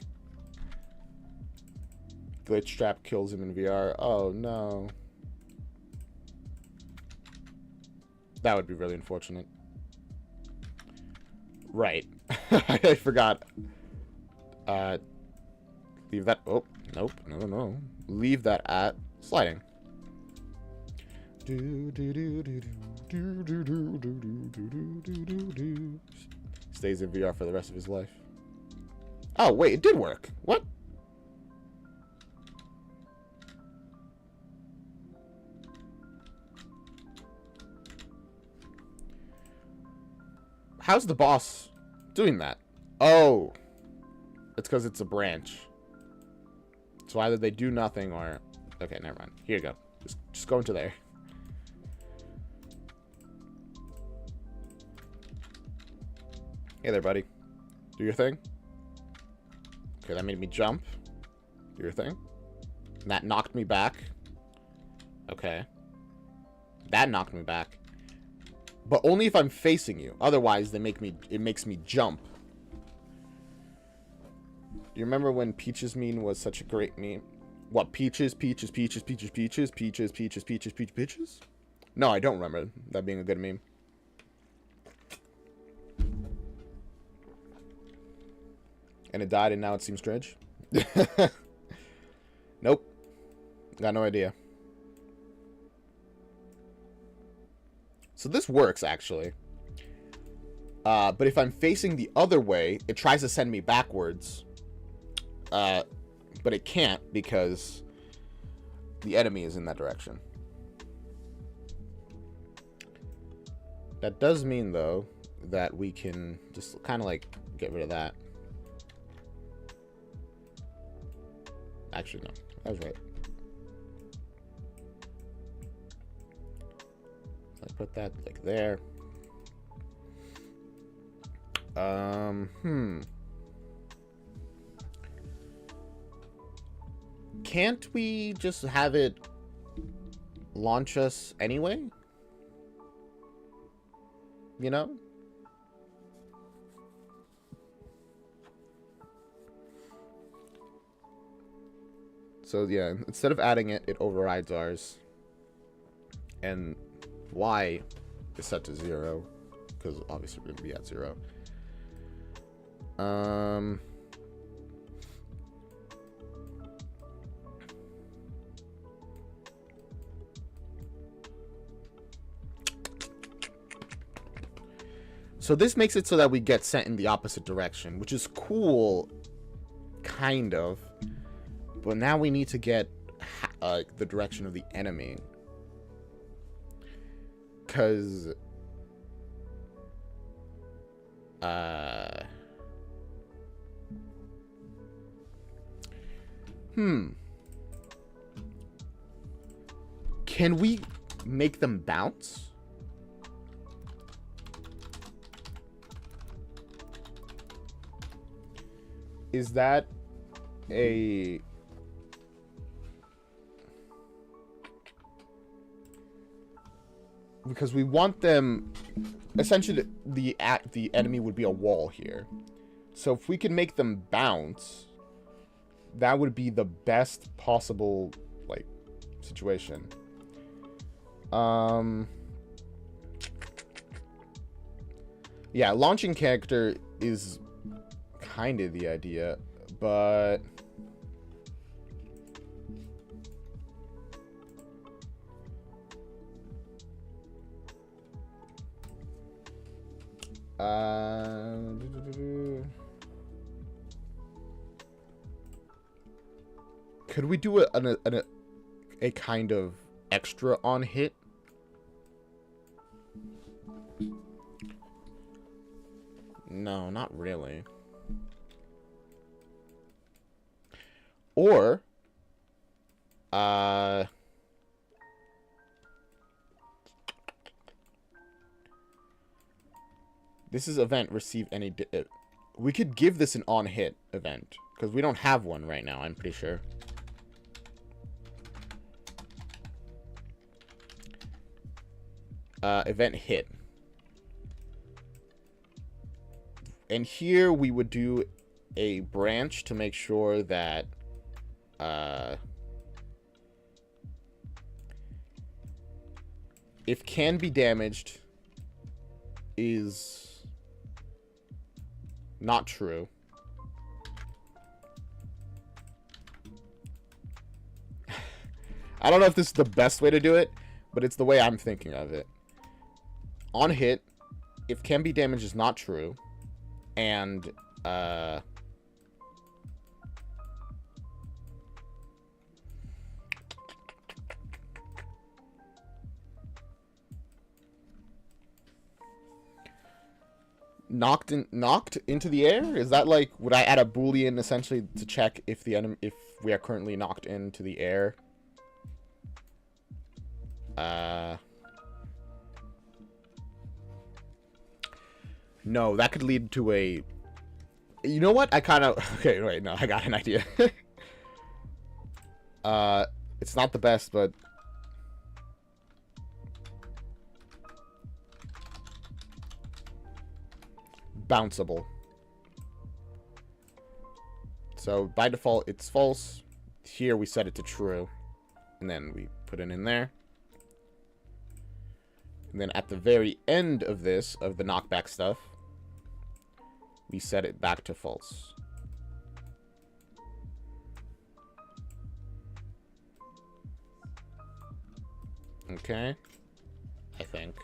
Glitch trap kills him in VR. Oh, no. That would be really unfortunate. Right. I forgot. Leave that... Oh, nope. No. Leave that at sliding. Stays in VR for the rest of his life. Oh, wait. It did work. What? How's the boss doing that? Oh. It's because it's a branch. So either they do nothing or... Okay, never mind. Here you go. Just go into there. Hey there, buddy. Do your thing. Okay, that made me jump. Do your thing. And that knocked me back. Okay. That knocked me back. But only if I'm facing you. Otherwise, it makes me jump. Do you remember when Peaches meme was such a great meme? What, Peaches? No, I don't remember that being a good meme. And it died and now it seems strange? Nope. Got no idea. So this works, actually. But if I'm facing the other way, it tries to send me backwards. But it can't because the enemy is in that direction. That does mean, though, that we can just kind of like get rid of that. Actually, no. I was right. So I put that like there. can't we just have it launch us anyway? You know? So yeah, instead of adding it, it overrides ours. And Y is set to 0, because obviously we're going to be at 0. So this makes it so that we get sent in the opposite direction, which is cool, kind of. But now we need to get the direction of the enemy. Because... Can we make them bounce? Is that a... Because we want them... Essentially, the enemy would be a wall here. So if we can make them bounce, that would be the best possible, like, situation. Yeah, launching character is kind of the idea, but... Could we do a kind of extra on hit? No, not really. Or, this is event receive any... we could give this an on-hit event, because we don't have one right now, I'm pretty sure. Event hit. And here we would do a branch to make sure that if can be damaged is not true. I don't know if this is the best way to do it, but it's the way I'm thinking of it. On hit, if can be damaged is not true, and knocked into the air? Is that like, would I add a boolean essentially to check if the enemy, if we are currently knocked into the air? No, that could lead to a... You know what? I kind of... Okay, wait, no, I got an idea. It's not the best, but... Bounceable. So, by default, it's false. Here, we set it to true. And then we put it in there. And then at the very end of this, of the knockback stuff, we set it back to false. Okay. I think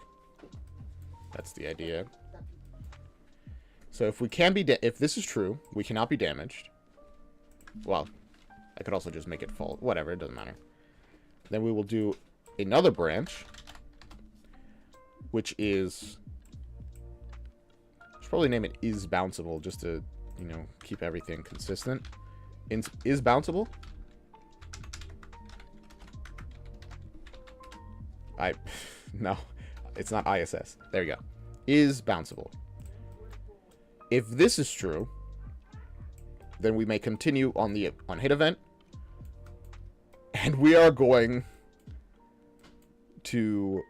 that's the idea. So if we can be, if this is true, we cannot be damaged. Well, I could also just make it false. Whatever, it doesn't matter. Then we will do another branch, which is... Probably name it is bounceable just to, you know, keep everything consistent. Is bounceable? No, it's not ISS. There you go. Is bounceable. If this is true, then we may continue on the on hit event, And we are going to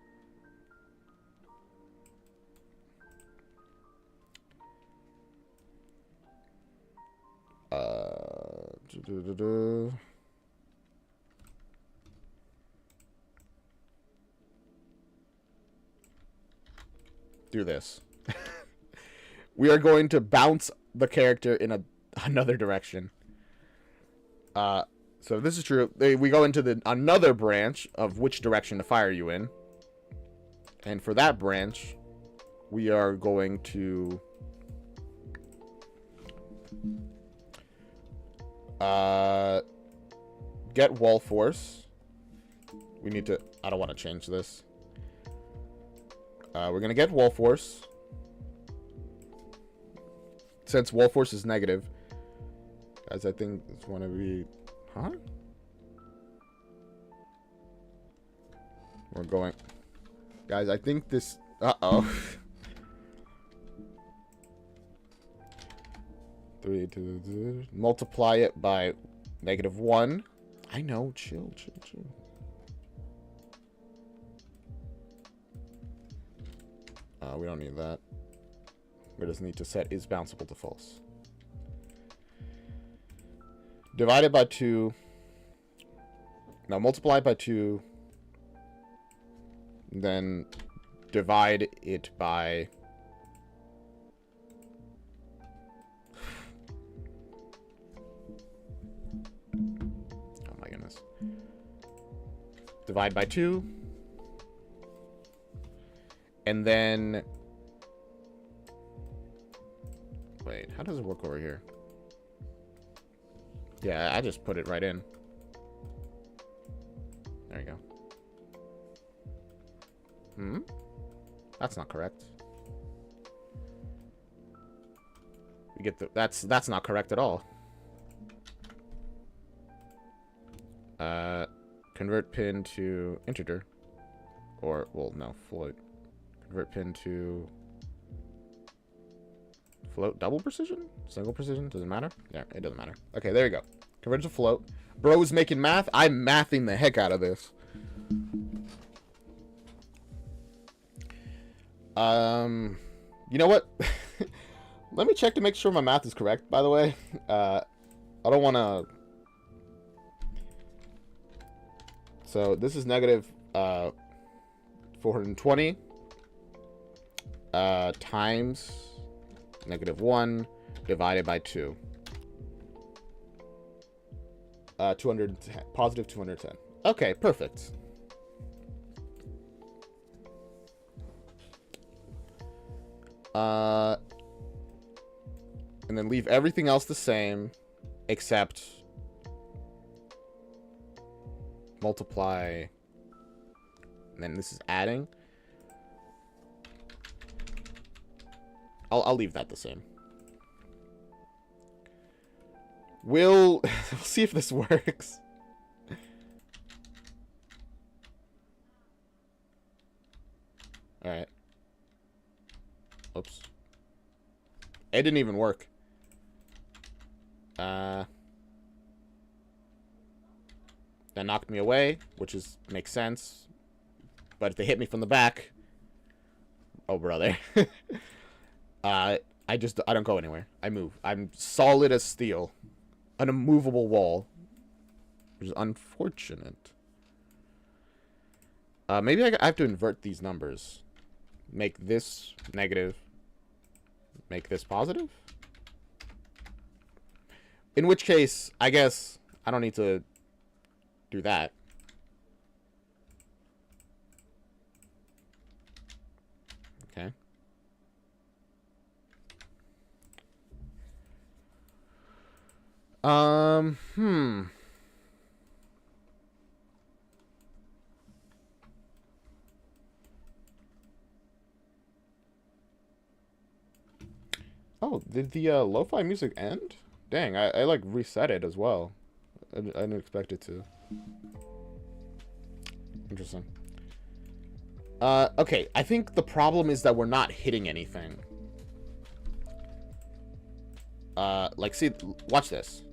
do this. We are going to bounce the character in another direction. So this is true. We go into another branch of which direction to fire you in. And for that branch, we are going to get wall force. We need to... I don't want to change this. We're going to get wall force. Since wall force is negative. Guys, I think it's going to be... Huh? We're going... Guys, I think this... Uh-oh. 3, 2, multiply it by -1. I know. Chill. We don't need that. We just need to set is bounceable to false. Divide it by 2. Now multiply it by 2. Then divide it by... Oh my goodness. Divide by 2. And then... Wait, how does it work over here? Yeah, I just put it right in. There you go. That's not correct. We get the... That's not correct at all. Convert pin to integer. Or, well, no, float. Convert pin to... Float double precision? Single precision? Doesn't matter? Yeah, it doesn't matter. Okay, there you go. Convert to float. Bro's making math. I'm mathing the heck out of this. You know what? Let me check to make sure my math is correct, by the way. I don't want to... So, this is negative 420 times -1 divided by 2. 210. Positive 210. Okay, perfect. And then leave everything else the same, except multiply. And then this is adding. I'll leave that the same. We'll see if this works. Alright. Oops. It didn't even work. That knocked me away, which makes sense. But if they hit me from the back... Oh, brother. I don't go anywhere. I move. I'm solid as steel. An immovable wall. Which is unfortunate. Maybe I have to invert these numbers. Make this negative. Make this positive? In which case, I guess I don't need to do that. Okay. Oh, did the lo-fi music end? Dang, I like reset it as well. I didn't expect it to. Interesting. Okay, I think the problem is that we're not hitting anything. Like, see, watch this.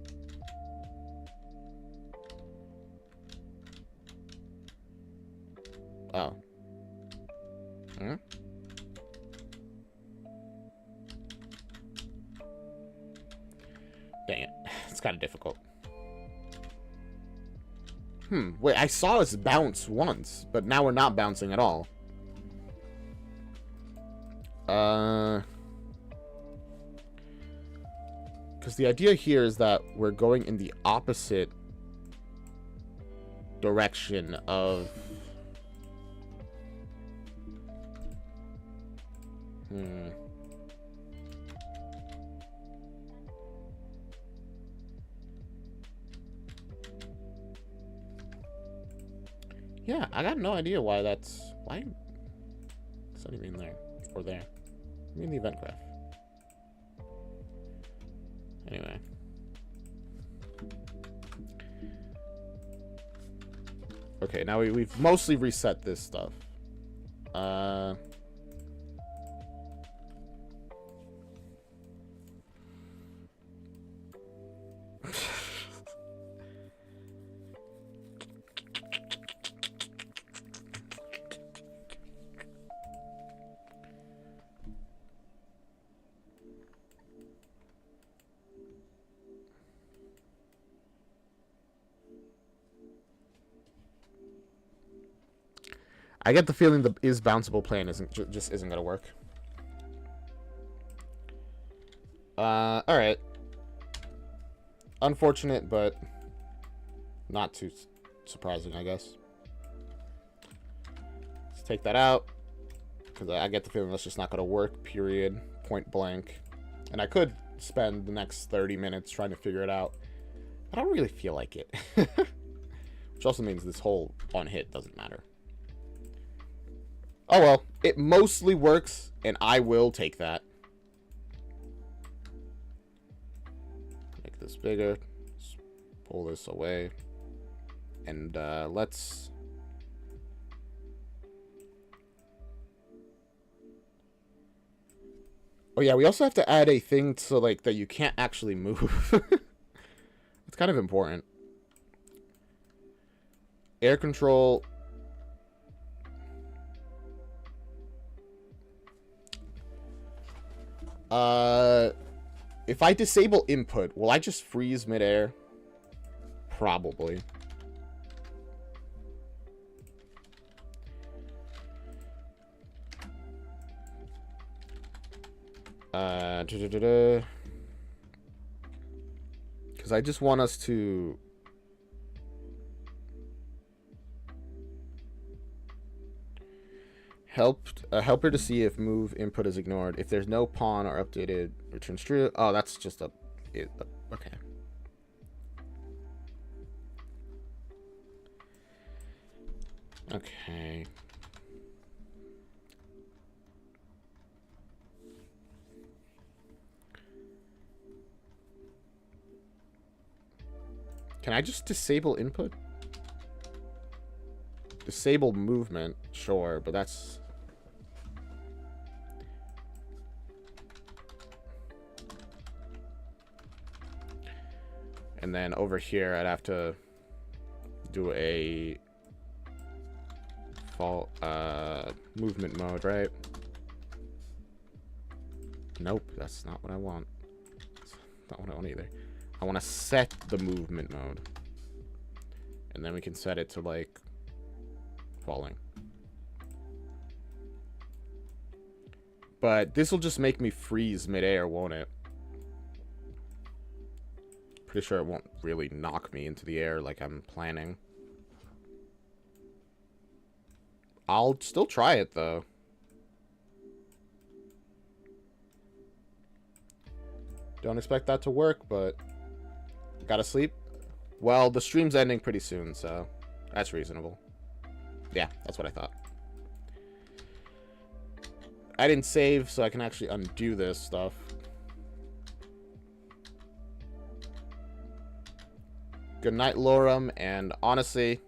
Oh. Hmm? Dang it. It's kind of difficult. Wait, I saw us bounce once, but now we're not bouncing at all. Because the idea here is that we're going in the opposite direction of... Yeah, I got no idea why that's... Why? It's not even there. Or there. I mean the event graph. Anyway. Okay, now we've mostly reset this stuff. I get the feeling the is bounceable plane just isn't gonna work. All right. Unfortunate, but not too surprising, I guess. Let's take that out because I get the feeling that's just not gonna work. Period. Point blank. And I could spend the next 30 minutes trying to figure it out. I don't really feel like it. Which also means this whole on hit doesn't matter. Oh well, it mostly works, and I will take that. Make this bigger. Let's pull this away. And let's... Oh yeah, we also have to add a thing so like that you can't actually move. It's kind of important. Air control... If I disable input, will I just freeze midair? Probably. Because I just want us to... help her to see if move input is ignored. If there's no pawn or updated, returns true. Oh, that's just a okay. Okay. Can I just disable input? Disable movement, sure, but that's... And then over here, I'd have to do a movement mode, right? Nope, that's not what I want. That's not what I want either. I want to set the movement mode. And then we can set it to, like, falling. But this will just make me freeze midair, won't it? Pretty sure it won't really knock me into the air like I'm planning. I'll still try it, though. Don't expect that to work, but... Gotta sleep? Well, the stream's ending pretty soon, so... That's reasonable. Yeah, that's what I thought. I didn't save, so I can actually undo this stuff. Good night, Lorem, and honestly,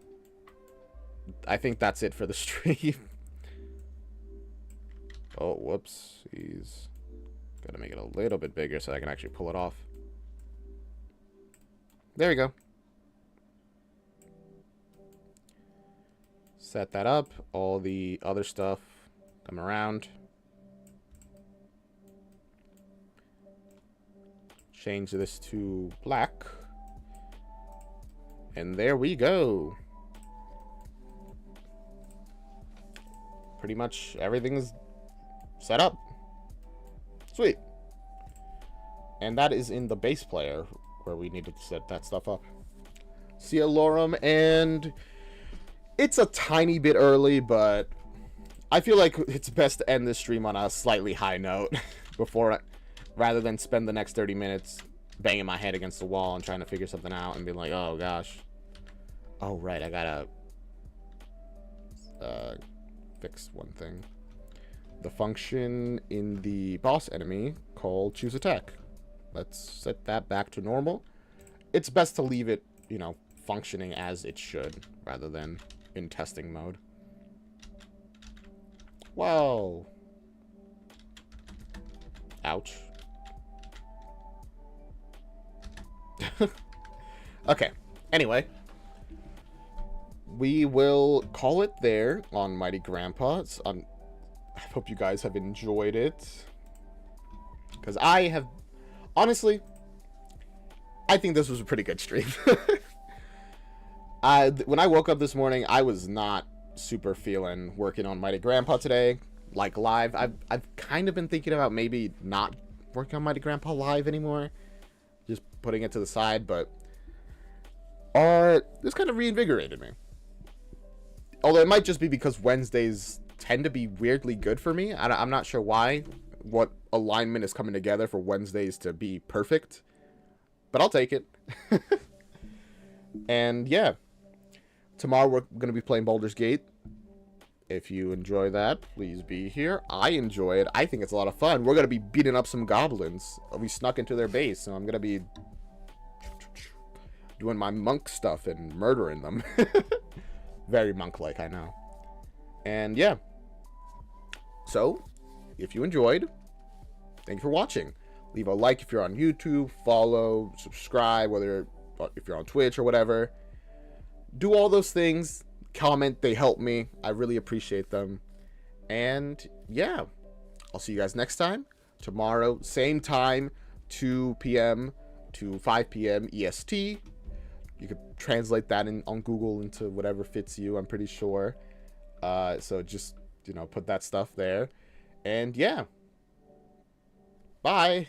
I think that's it for the stream. Oh, whoops. He's gotta make it a little bit bigger so I can actually pull it off. There we go. Set that up. All the other stuff come around. Change this to black. And there we go. Pretty much everything's set up. Sweet. And that is in the base player where we needed to set that stuff up. Cialorum, and it's a tiny bit early, but I feel like it's best to end this stream on a slightly high note rather than spend the next 30 minutes banging my head against the wall and trying to figure something out and be like, oh gosh. Oh, right, I gotta fix one thing. The function in the boss enemy called choose attack. Let's set that back to normal. It's best to leave it, you know, functioning as it should rather than in testing mode. Wow. Ouch. Okay. Anyway. We will call it there on Mighty Grandpa. I hope you guys have enjoyed it. Because I have... Honestly, I think this was a pretty good stream. When I woke up this morning, I was not super feeling working on Mighty Grandpa today. Like live. I've kind of been thinking about maybe not working on Mighty Grandpa live anymore. Just putting it to the side, but... this kind of reinvigorated me. Although it might just be because Wednesdays tend to be weirdly good for me. I'm not sure why. What alignment is coming together for Wednesdays to be perfect. But I'll take it. And yeah. Tomorrow we're going to be playing Baldur's Gate. If you enjoy that, please be here. I enjoy it. I think it's a lot of fun. We're going to be beating up some goblins. We snuck into their base, so I'm going to be doing my monk stuff and murdering them. Very monk-like, I know. And yeah. So, if you enjoyed, thank you for watching. Leave a like if you're on YouTube, follow, subscribe, whether if you're on Twitch or whatever. Do all those things. Comment, they help me. I really appreciate them. And yeah, I'll see you guys next time. Tomorrow, same time, 2 p.m. to 5 p.m. EST. You could translate that on Google into whatever fits you, I'm pretty sure. So just, you know, put that stuff there. And yeah. Bye.